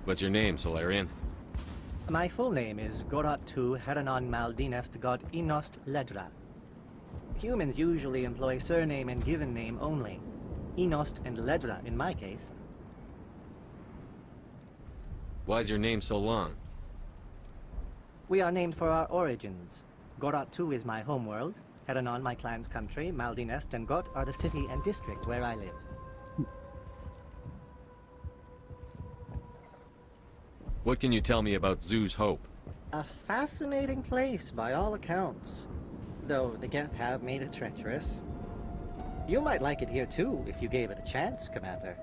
Speaker 2: What's your name, Solarian?
Speaker 19: My full name is Gorat-tu Heranon Maldinest God Inost Ledra. Humans usually employ surname and given name only. Inost and Ledra in my case.
Speaker 2: Why's your name so long?
Speaker 19: We are named for our origins. Gorot 2 is my homeworld. Herenon, my clan's country. Maldinest and Got are the city and district where I live.
Speaker 2: What can you tell me about Zoo's Hope?
Speaker 19: A fascinating place by all accounts. Though the Geth have made it treacherous. You might like it here too, if you gave it a chance, Commander.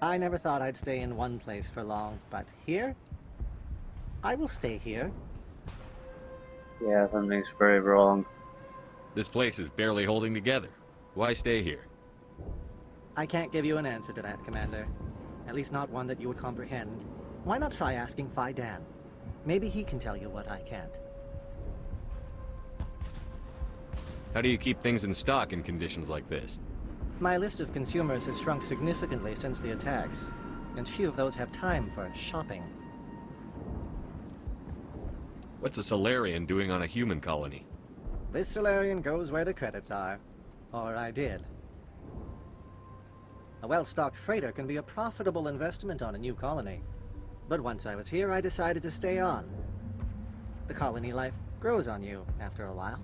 Speaker 19: I never thought I'd stay in one place for long, but here? I will stay here.
Speaker 3: Yeah, something's very wrong.
Speaker 2: This place is barely holding together. Why stay here?
Speaker 19: I can't give you an answer to that, Commander. At least not one that you would comprehend. Why not try asking Phi Dan? Maybe he can tell you what I can't.
Speaker 2: How do you keep things in stock in conditions like this?
Speaker 19: My list of consumers has shrunk significantly since the attacks, and few of those have time for shopping.
Speaker 2: What's a Solarian doing on a human colony?
Speaker 19: This Solarian goes where the credits are. Or I did. A well-stocked freighter can be a profitable investment on a new colony. But once I was here, I decided to stay on. The colony life grows on you after a while.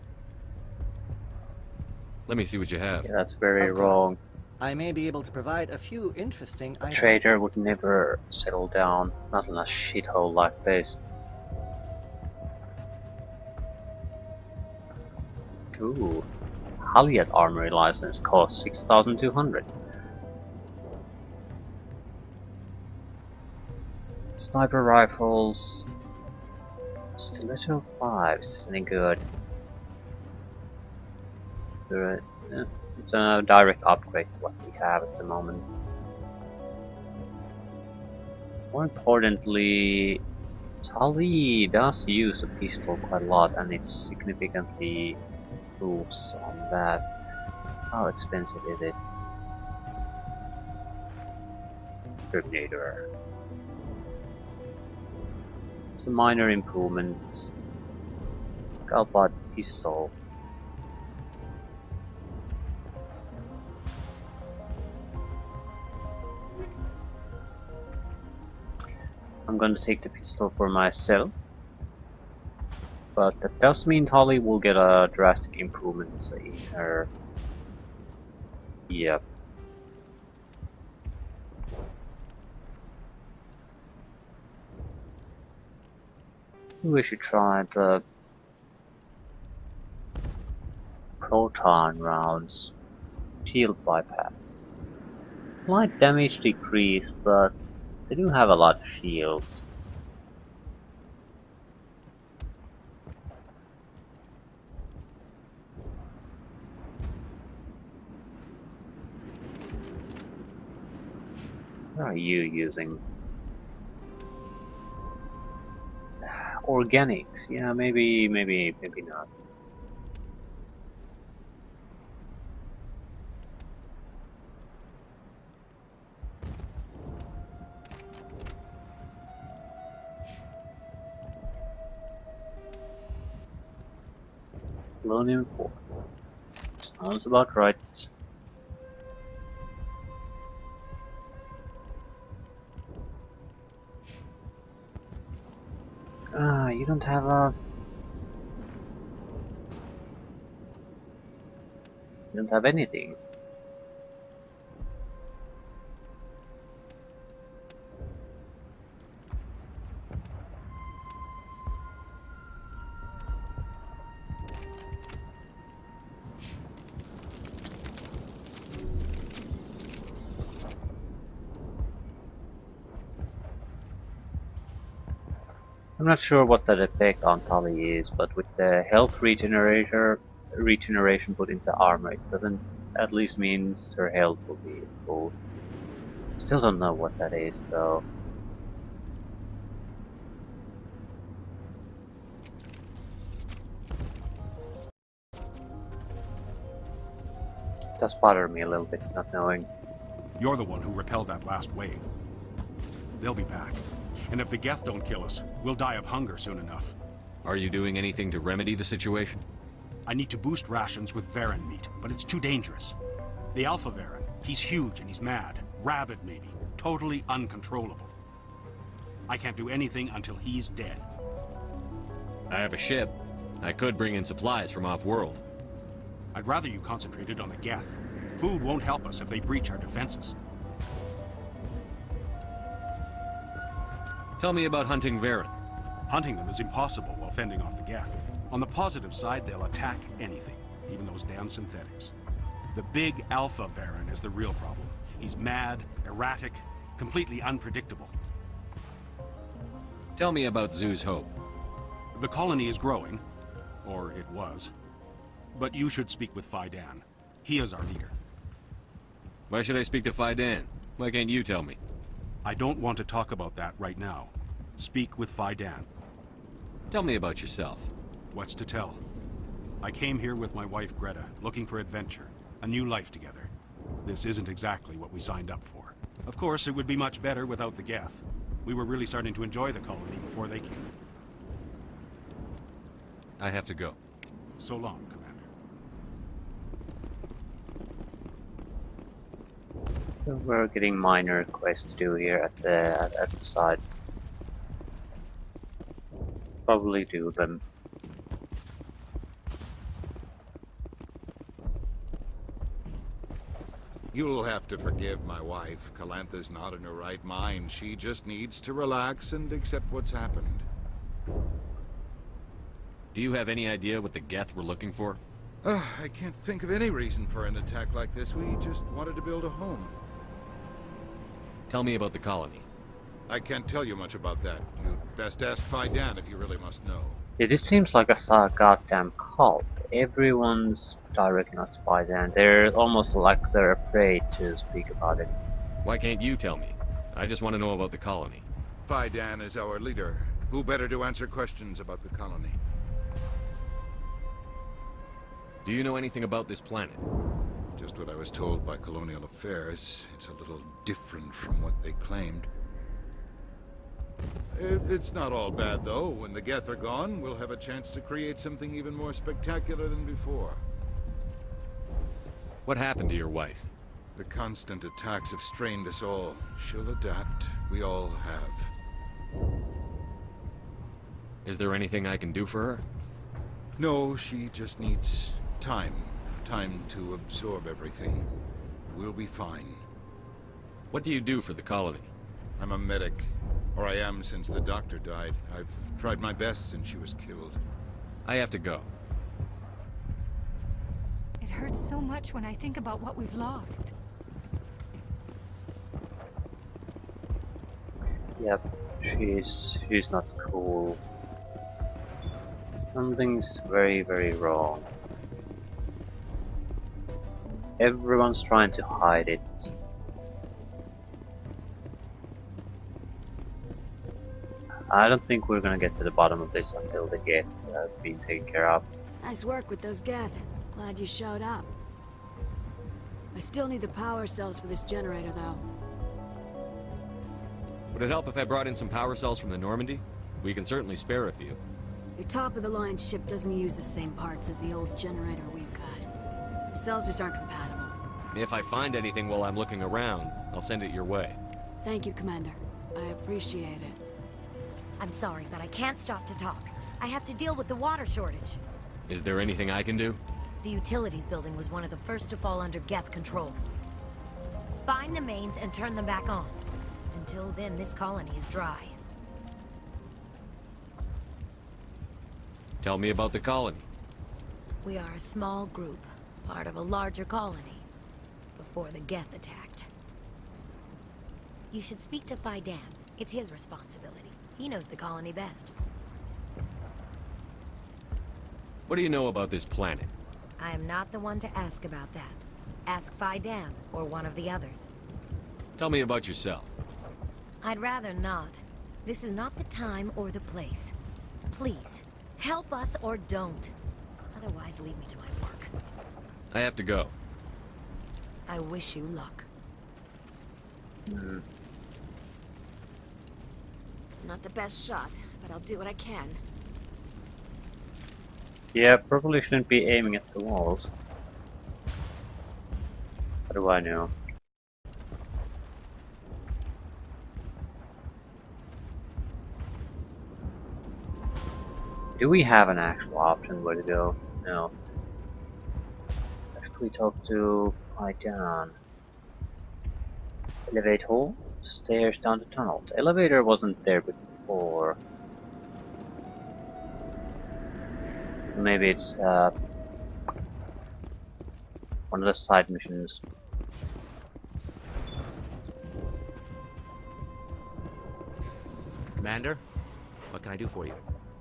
Speaker 2: Let me see what you have.
Speaker 3: Yeah, that's very wrong.
Speaker 19: I may be able to provide a few interesting items.
Speaker 3: A trader would never settle down, not in a shithole like this. Ooh, Halliard armory license costs 6,200. Sniper rifles. Stiletto 5, is this any good? It's a direct upgrade to what we have at the moment. More importantly, Tali does use a pistol quite a lot, and it significantly improves on that. How expensive is it? Terminator. It's a minor improvement. Galbot pistol. I'm going to take the pistol for myself, but that does mean Tali will get a drastic improvement in her. Yep. We should try the proton rounds. Shield bypass. Slight damage decrease, but they do have a lot of shields. What are you using? Organics, yeah, maybe not. Polonium 4. Sounds about right. You don't have a... You don't have anything. I'm not sure what that effect on Tali is, but with the health regeneration put into armor, it doesn't at least means her health will be full. Still don't know what that is though. It does bother me a little bit not knowing.
Speaker 4: You're the one who repelled that last wave. They'll be back. And if the Geth don't kill us, we'll die of hunger soon enough.
Speaker 2: Are you doing anything to remedy the situation?
Speaker 4: I need to boost rations with Varen meat, but it's too dangerous. The Alpha Varen, he's huge and he's mad. Rabid maybe. Totally uncontrollable. I can't do anything until he's dead.
Speaker 2: I have a ship. I could bring in supplies from off-world.
Speaker 4: I'd rather you concentrated on the Geth. Food won't help us if they breach our defenses.
Speaker 2: Tell me about hunting Varen.
Speaker 4: Hunting them is impossible while fending off the Geth. On the positive side, they'll attack anything, even those damn synthetics. The big Alpha Varen is the real problem. He's mad, erratic, completely unpredictable.
Speaker 2: Tell me about Zoo's Hope.
Speaker 4: The colony is growing, or it was. But you should speak with Faidan. He is our leader.
Speaker 2: Why should I speak to Faidan? Why can't you tell me?
Speaker 4: I don't want to talk about that right now. Speak with Faidan.
Speaker 2: Tell me about yourself.
Speaker 4: What's to tell? I came here with my wife Greta, looking for adventure, a new life together. This isn't exactly what we signed up for. Of course, it would be much better without the Geth. We were really starting to enjoy the colony before they came.
Speaker 2: I have to go.
Speaker 4: So long, Commander.
Speaker 3: So we're getting minor quests to do here at the side. Probably do them.
Speaker 15: You'll have to forgive my wife. Calantha's not in her right mind. She just needs to relax and accept what's happened.
Speaker 2: Do you have any idea what the Geth were looking for?
Speaker 15: I can't think of any reason for an attack like this. We just wanted to build a home.
Speaker 2: Tell me about the colony.
Speaker 15: I can't tell you much about that. You'd best ask Faidan if you really must know.
Speaker 3: Yeah, this seems like a goddamn cult. Everyone's directing us to Faidan. They're almost like they're afraid to speak about it.
Speaker 2: Why can't you tell me? I just want to know about the colony.
Speaker 15: Faidan is our leader. Who better to answer questions about the colony?
Speaker 2: Do you know anything about this planet?
Speaker 15: Just what I was told by Colonial Affairs. It's a little different from what they claimed. It's not all bad, though. When the Geth are gone, we'll have a chance to create something even more spectacular than before.
Speaker 2: What happened to your wife?
Speaker 15: The constant attacks have strained us all. She'll adapt. We all have.
Speaker 2: Is there anything I can do for her?
Speaker 15: No, she just needs time. Time to absorb everything. We'll be fine.
Speaker 2: What do you do for the colony?
Speaker 15: I'm a medic. Or I am since the doctor died. I've tried my best since she was killed.
Speaker 2: I have to go.
Speaker 14: It hurts so much when I think about what we've lost.
Speaker 3: Yep, she's not cool. Something's very, very wrong. Everyone's trying to hide it. I don't think we're gonna get to the bottom of this until the Geth have been taken care of.
Speaker 20: Nice work with those Geth. Glad you showed up. I still need the power cells for this generator, though.
Speaker 2: Would it help if I brought in some power cells from the Normandy? We can certainly spare a few.
Speaker 20: Your top-of-the-line ship doesn't use the same parts as the old generator we've got. The cells just aren't compatible.
Speaker 2: If I find anything while I'm looking around, I'll send it your way.
Speaker 20: Thank you, Commander. I appreciate it.
Speaker 21: I'm sorry, but I can't stop to talk. I have to deal with the water shortage.
Speaker 2: Is there anything I can do?
Speaker 21: The utilities building was one of the first to fall under Geth control. Find the mains and turn them back on. Until then, this colony is dry.
Speaker 2: Tell me about the colony.
Speaker 21: We are a small group, part of a larger colony, before the Geth attacked. You should speak to Faidan. It's his responsibility. He knows the colony best.
Speaker 2: What do you know about this planet?
Speaker 21: I am not the one to ask about that. Ask Faidan, or one of the others.
Speaker 2: Tell me about yourself.
Speaker 21: I'd rather not. This is not the time or the place. Please, help us or don't. Otherwise, leave me to my work.
Speaker 2: I have to go.
Speaker 21: I wish you luck.
Speaker 20: Not the best shot, but I'll do what I can.
Speaker 3: Yeah, probably shouldn't be aiming at the walls. What do I know? Do we have an actual option where to go? No. Actually talk to Faidan. Elevator, stairs down the tunnel. The elevator wasn't there before. Maybe it's one of the side missions.
Speaker 16: Commander, what can I do for you?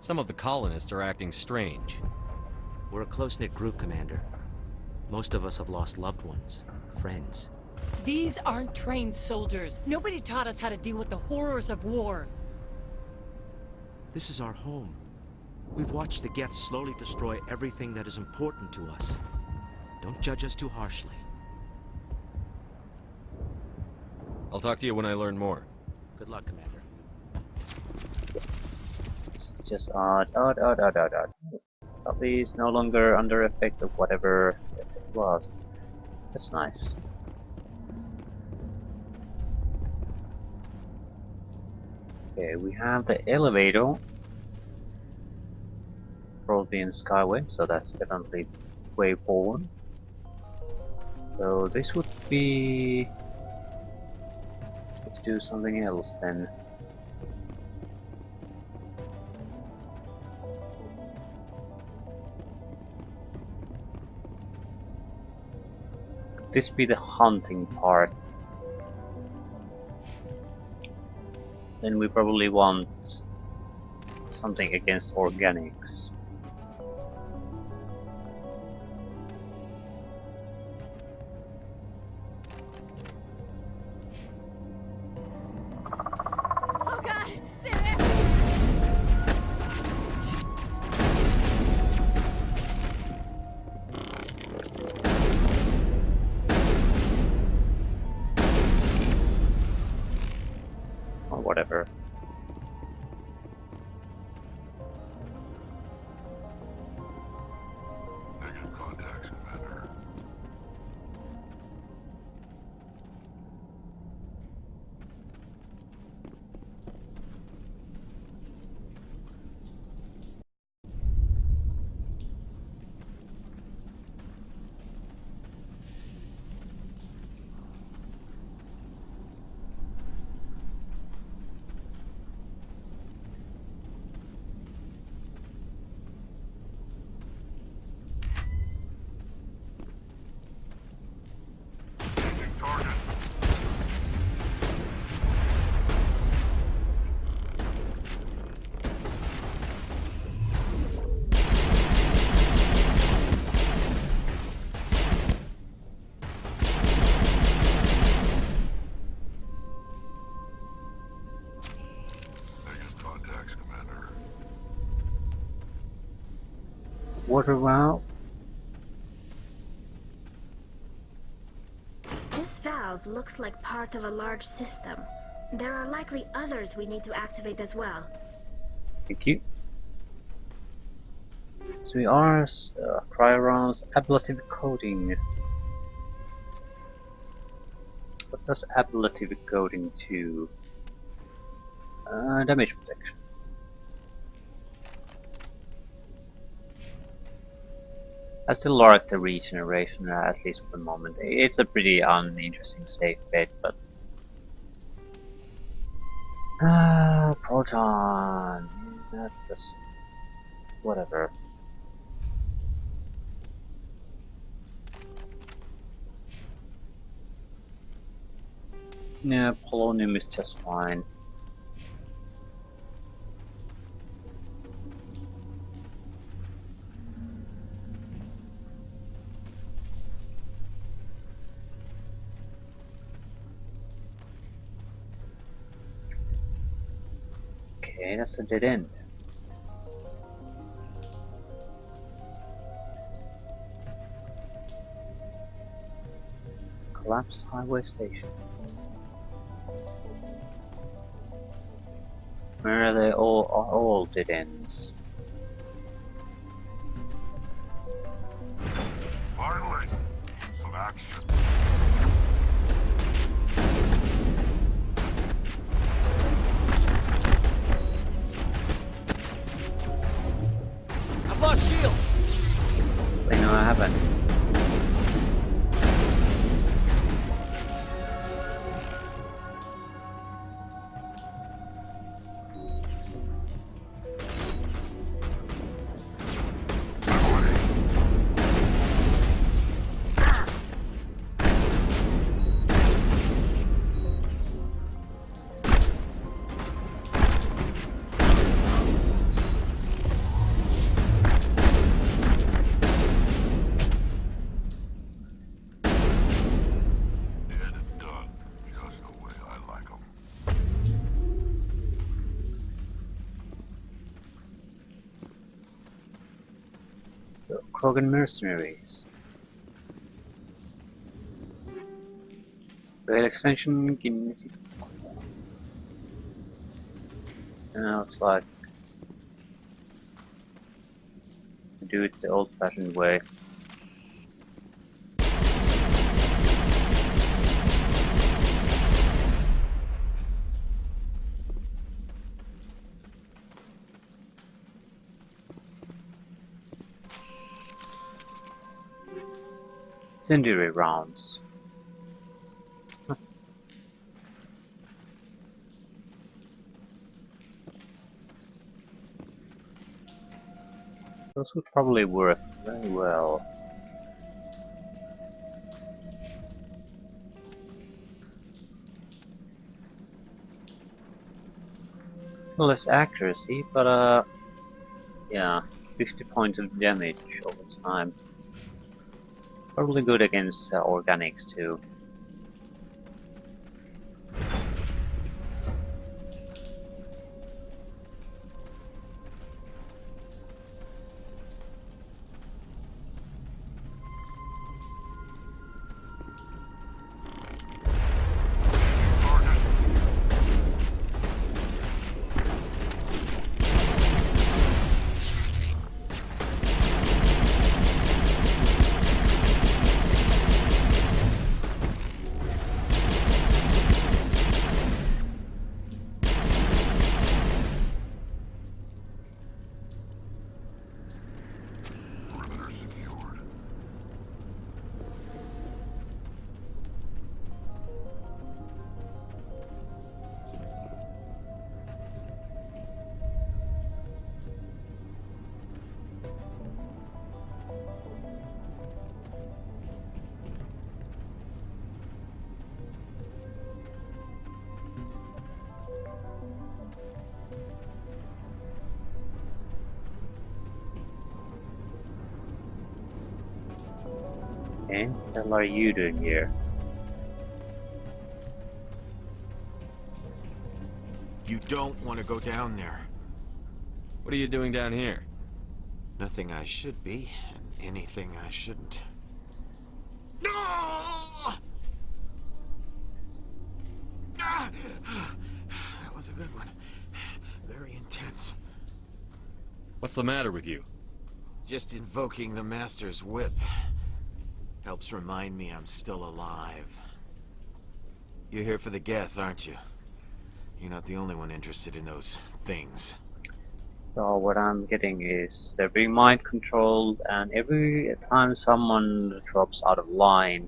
Speaker 2: Some of the colonists are acting strange.
Speaker 16: We're a close-knit group, Commander. Most of us have lost loved ones, friends.
Speaker 17: These aren't trained soldiers. Nobody taught us how to deal with the horrors of war.
Speaker 16: This is our home. We've watched the Geth slowly destroy everything that is important to us. Don't judge us too harshly.
Speaker 2: I'll talk to you when I learn more.
Speaker 16: Good luck, Commander.
Speaker 3: It's just odd. Zombie is no longer under effect of whatever it was. That's nice. Okay, we have the elevator. Probably in Skyway, so that's definitely way forward. So this would be... let's do something else then. Could this be the hunting part? Then we probably want something against organics.
Speaker 20: Oh god!
Speaker 3: Or whatever.
Speaker 8: Negative contacts, Commander. Contacts, Commander.
Speaker 3: Water valve.
Speaker 7: This valve looks like part of a large system. There are likely others we need to activate as well.
Speaker 3: Thank you. So we are Cryoron's ablative coating. What does ablative coating do? Damage protection. I still like the regeneration, at least for the moment. It's a pretty uninteresting safe bet, but proton. That does whatever. Yeah, polonium is just fine. Okay, that's a dead end. Collapsed highway station. Where are they all dead ends?
Speaker 8: Finally, some action.
Speaker 3: Krogan mercenaries. Rail extension, kinetic. Now it's like do it the old-fashioned way. Incendiary rounds. Those would probably work very well. Less accuracy, but yeah, 50 points of damage over time. Probably good against organics too. Okay, what the hell are you doing here?
Speaker 15: You don't want to go down there.
Speaker 2: What are you doing down here?
Speaker 15: Nothing I should be, and anything I shouldn't. No! That was a good one. Very intense.
Speaker 2: What's the matter with you?
Speaker 15: Just invoking the Master's whip helps remind me I'm still alive. You're here for the Geth, aren't you? You're not the only one interested in those things.
Speaker 3: So what I'm getting is they're being mind controlled, and every time someone drops out of line,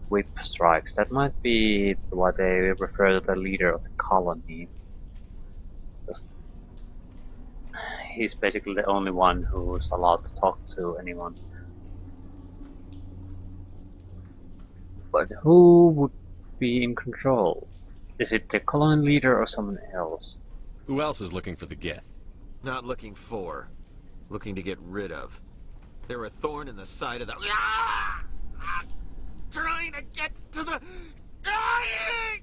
Speaker 3: whip strikes. That might be why they refer to the leader of the colony. Because he's basically the only one who's allowed to talk to anyone. But who would be in control? Is it the colony leader or someone else?
Speaker 2: Who else is looking for the Geth?
Speaker 15: Not looking for. Looking to get rid of. They're a thorn in the side of the... Ah! Ah! Trying to get to the... Dying!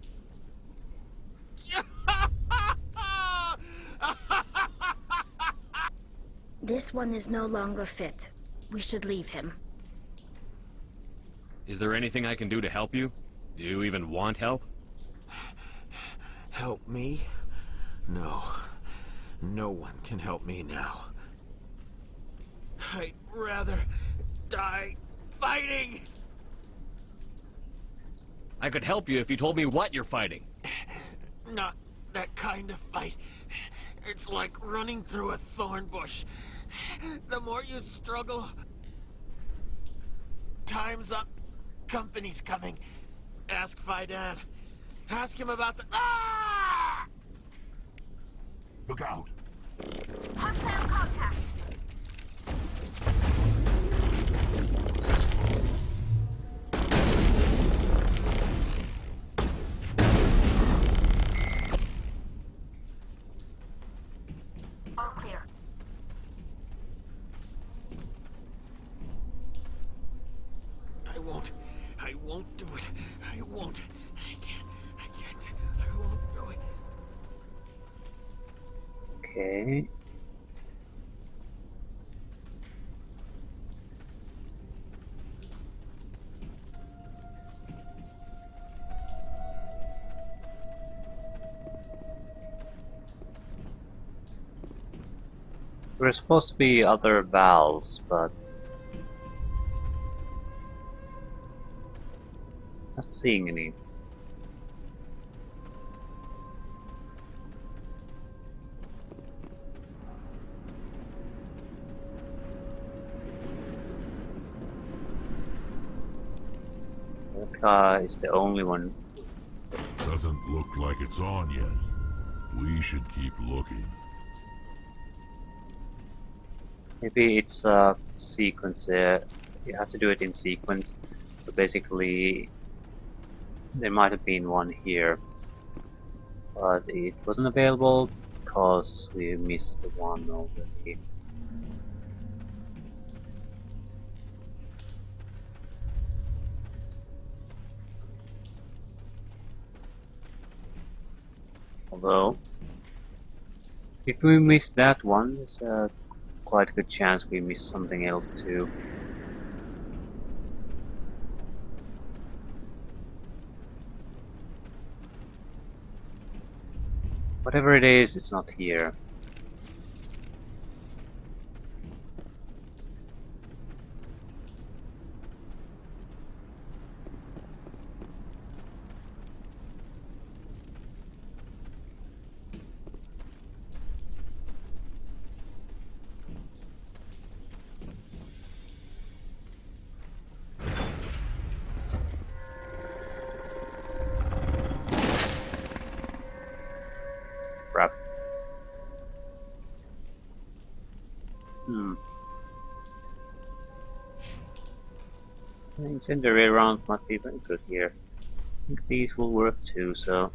Speaker 7: This one is no longer fit. We should leave him.
Speaker 2: Is there anything I can do to help you? Do you even want help?
Speaker 15: Help me? No. No one can help me now. I'd rather die fighting!
Speaker 2: I could help you if you told me what you're fighting.
Speaker 15: Not that kind of fight. It's like running through a thorn bush. The more you struggle... Time's up. Company's coming. Ask Faidan. Ask him about the... Ah!
Speaker 8: Look out!
Speaker 7: Hostile contact! All clear.
Speaker 15: I won't do it. I won't. I can't. I won't do it.
Speaker 3: Okay. There were supposed to be other valves, but not seeing any. That guy is the only one.
Speaker 8: Doesn't look like it's on yet. We should keep looking.
Speaker 3: Maybe it's a sequence there. You have to do it in sequence. So basically, there might have been one here, but it wasn't available because we missed the one already. Although, if we missed that one, there's a quite a good chance we missed something else too. Whatever it is, it's not here. Crap. Incendiary round might be very good here. I think these will work too, so.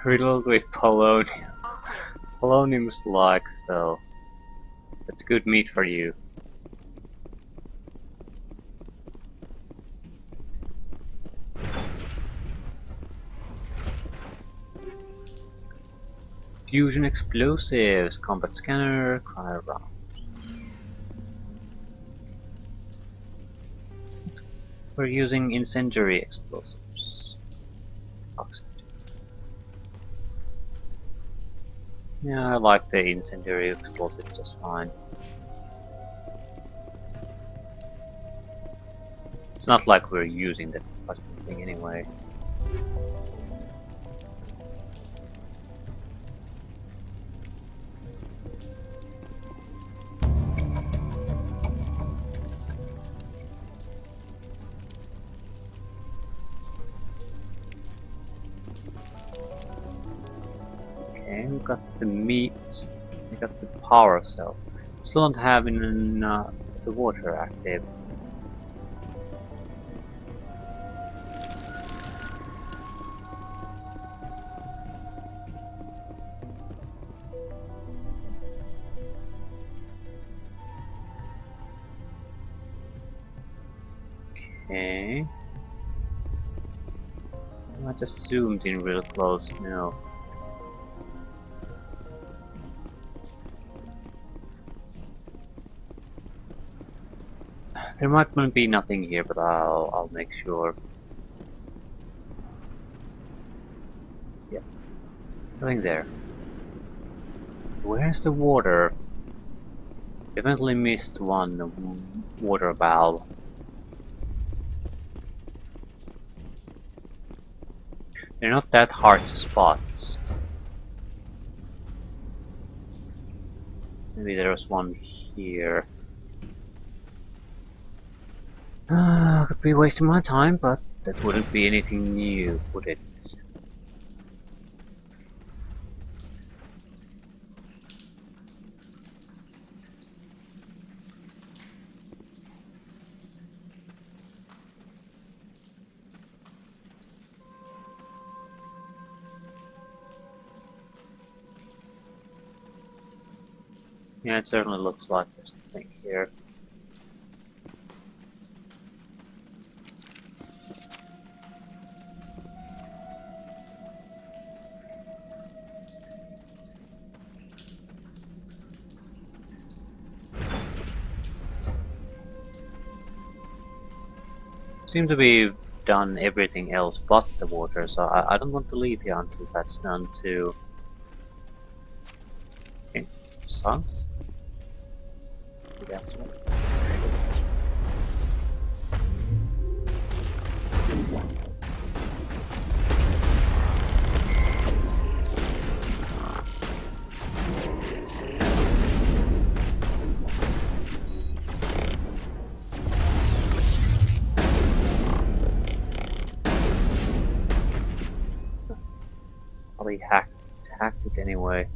Speaker 3: Riddled with polonium. Polonium's like, so that's good meat for you. Fusion explosives, combat scanner, cryo round. We're using incendiary explosives. Toxic. Yeah, I like the incendiary explosive just fine. It's not like we're using that fucking thing anyway. Okay, we got the meat, we got the power cell. Still don't have the water active. Okay. I just zoomed in real close now. There might be nothing here, but I'll make sure. Yeah, nothing there. Where's the water? Definitely missed one water valve. They're not that hard to spot. Maybe there's one here. Could be wasting my time, but that wouldn't be anything new, would it? Yeah, it certainly looks like there's something here. Seem to be done everything else but the water, so I don't want to leave here until that's done too. Okay, songs? That's one. Probably hacked it anyway.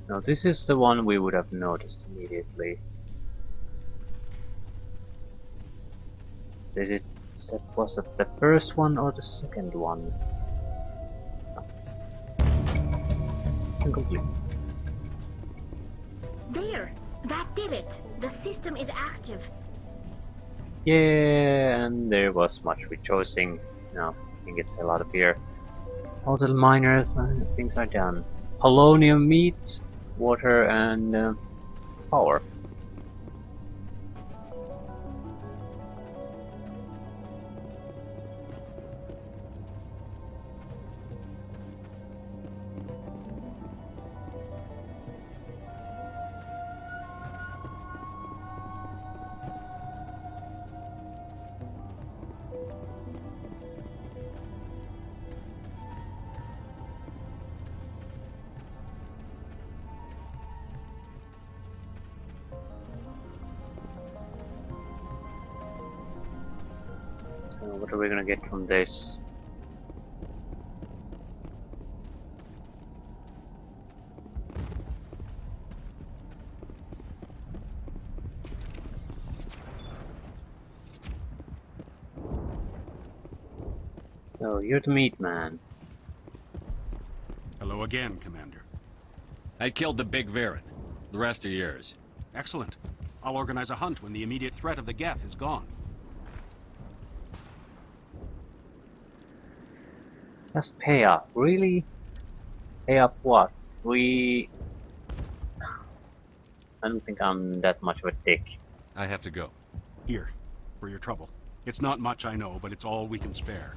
Speaker 3: No, this is the one we would have noticed immediately. Was it the first one or the second one? Incomplete.
Speaker 7: There! That did it! The system is active.
Speaker 3: Yeah, and there was much rejoicing. Now, we can get the hell out of here. All the miners things are done. Polonium meat, water, and power. So what are we gonna get from this? So you're the meat man.
Speaker 4: Hello again, Commander.
Speaker 2: I killed the big Varen. The rest are yours.
Speaker 4: Excellent. I'll organize a hunt when the immediate threat of the Geth is gone.
Speaker 3: Just pay up. Really? Pay up what? I don't think I'm that much of a dick.
Speaker 2: I have to go.
Speaker 4: Here, for your trouble. It's not much, I know, but it's all we can spare.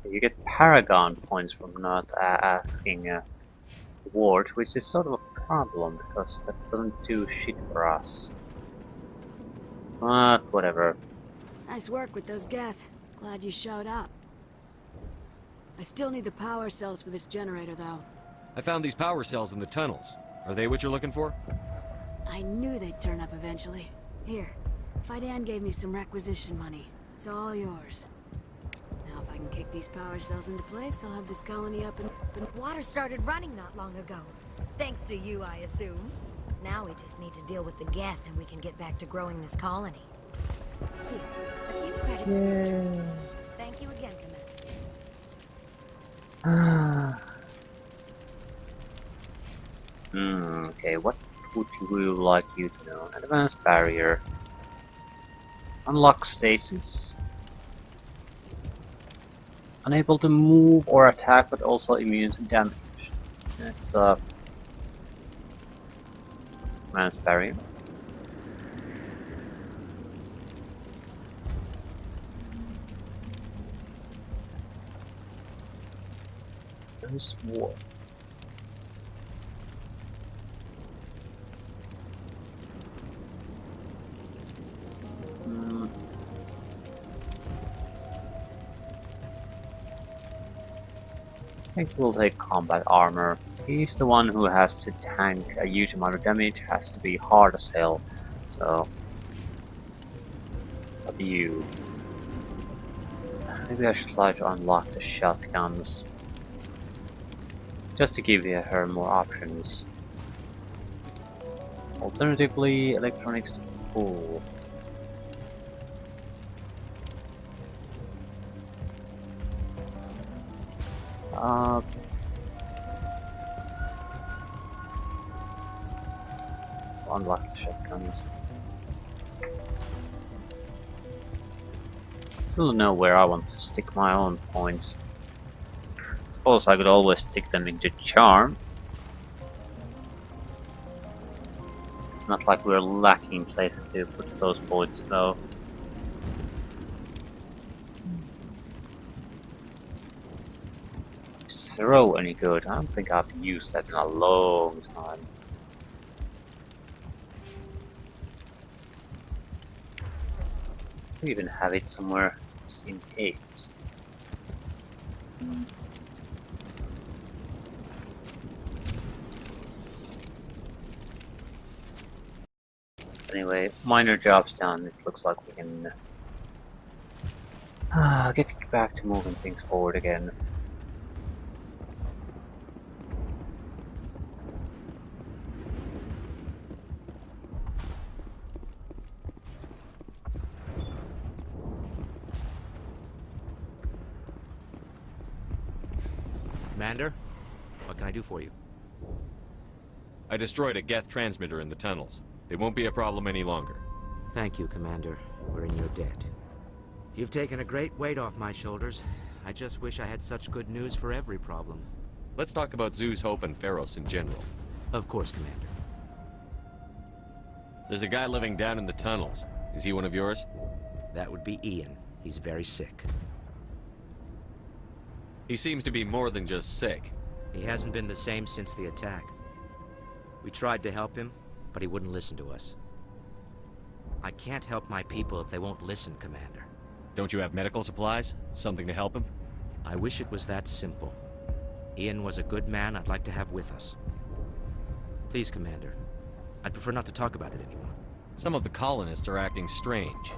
Speaker 3: You get Paragon points from not asking a ward, which is sort of a problem because that doesn't do shit for us. But whatever.
Speaker 20: Nice work with those Geth. Glad you showed up. I still need the power cells for this generator, though.
Speaker 2: I found these power cells in the tunnels. Are they what you're looking for?
Speaker 20: I knew they'd turn up eventually. Here, Fidan gave me some requisition money. It's all yours. Now if I can kick these power cells into place, I'll have this colony up and...
Speaker 21: Water started running not long ago. Thanks to you, I assume. Now we just need to deal with the Geth and we can get back to growing this colony. Here, a few credits for your trip. Thank you again, Commander.
Speaker 3: Okay, what would we like you to know? Advanced barrier. Unlock stasis. Unable to move or attack, but also immune to damage. It's advanced barrier. There's war. I think we'll take combat armor. He's the one who has to tank a huge amount of damage, has to be hard as hell. So, up to you. Maybe I should try to unlock the shotguns. Just to give her more options. Alternatively, electronics to pull. Uh, unlock the shotguns. Still don't know where I want to stick my own points. Suppose I could always stick them into charm. Not like we're lacking places to put those points though. Is throw any good? I don't think I've used that in a long time. We even have it somewhere. It's in 8. Anyway, minor jobs done. It looks like we can get back to moving things forward again.
Speaker 16: Commander, what can I do for you?
Speaker 2: I destroyed a Geth transmitter in the tunnels. They won't be a problem any longer.
Speaker 16: Thank you, Commander. We're in your debt. You've taken a great weight off my shoulders. I just wish I had such good news for every problem.
Speaker 2: Let's talk about Zoo's Hope and Feros in general.
Speaker 16: Of course, Commander.
Speaker 2: There's a guy living down in the tunnels. Is he one of yours?
Speaker 16: That would be Ian. He's very sick.
Speaker 2: He seems to be more than just sick.
Speaker 16: He hasn't been the same since the attack. We tried to help him, but he wouldn't listen to us. I can't help my people if they won't listen, Commander.
Speaker 2: Don't you have medical supplies? Something to help him?
Speaker 16: I wish it was that simple. Ian was a good man I'd like to have with us. Please, Commander. I'd prefer not to talk about it anymore.
Speaker 2: Some of the colonists are acting strange.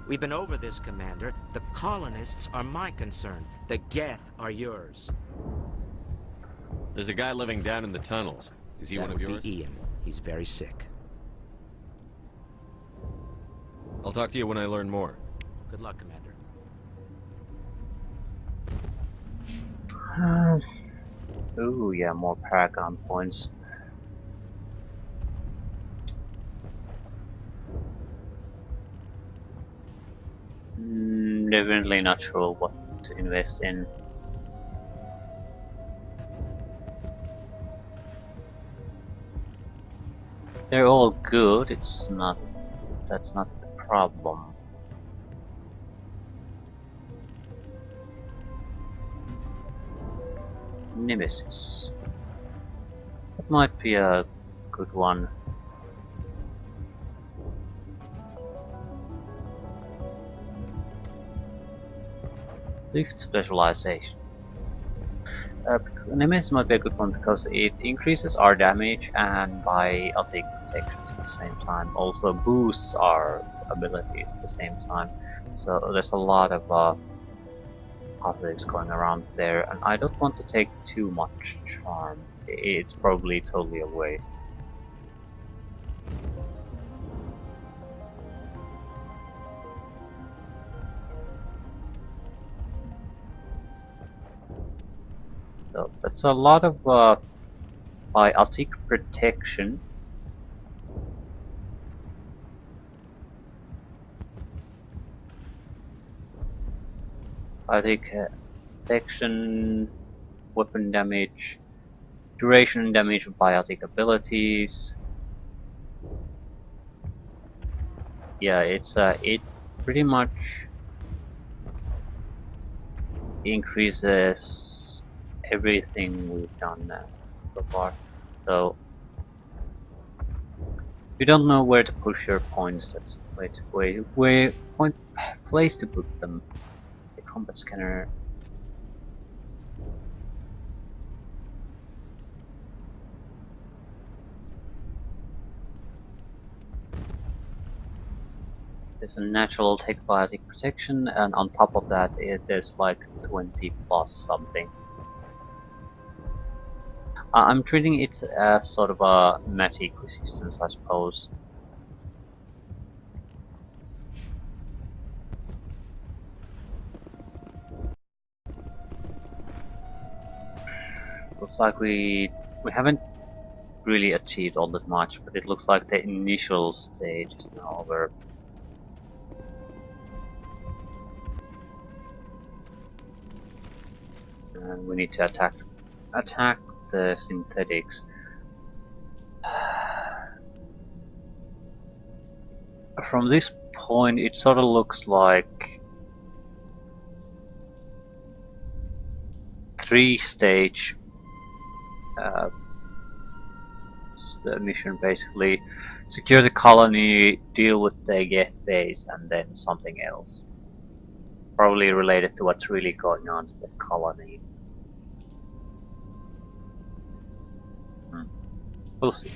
Speaker 16: We've been over this, Commander. The colonists are my concern. The Geth are yours.
Speaker 2: There's a guy living down in the tunnels. Is he one of yours?
Speaker 16: That would be Ian. He's very sick.
Speaker 2: I'll talk to you when I learn more.
Speaker 16: Good luck, Commander.
Speaker 3: Ooh, yeah, more Paragon points. Definitely not sure what to invest in. They're all good, it's not... that's not the problem. Nemesis. That might be a good one. Lift specialization. Nemesis might be a good one because it increases our damage and by I'll take protections at the same time. Also boosts our abilities at the same time. So there's a lot of positives going around there, and I don't want to take too much charm. It's probably totally a waste. So that's a lot of I'll take protection. I take protection, weapon damage, duration damage of biotic abilities. Yeah, it's it pretty much increases everything we've done so far. So if you don't know where to push your points, that's where place to put them. The combat scanner. There's a natural take biotic protection, and on top of that there's like 20 plus something. I'm treating it as sort of a magic resistance, I suppose. Looks like we haven't really achieved all that much, but it looks like the initial stage is now over. And we need to attack the synthetics. From this point, it sort of looks like 3-stage the mission basically. Secure the colony, deal with the Geth base, and then something else. Probably related to what's really going on to the colony. We'll see.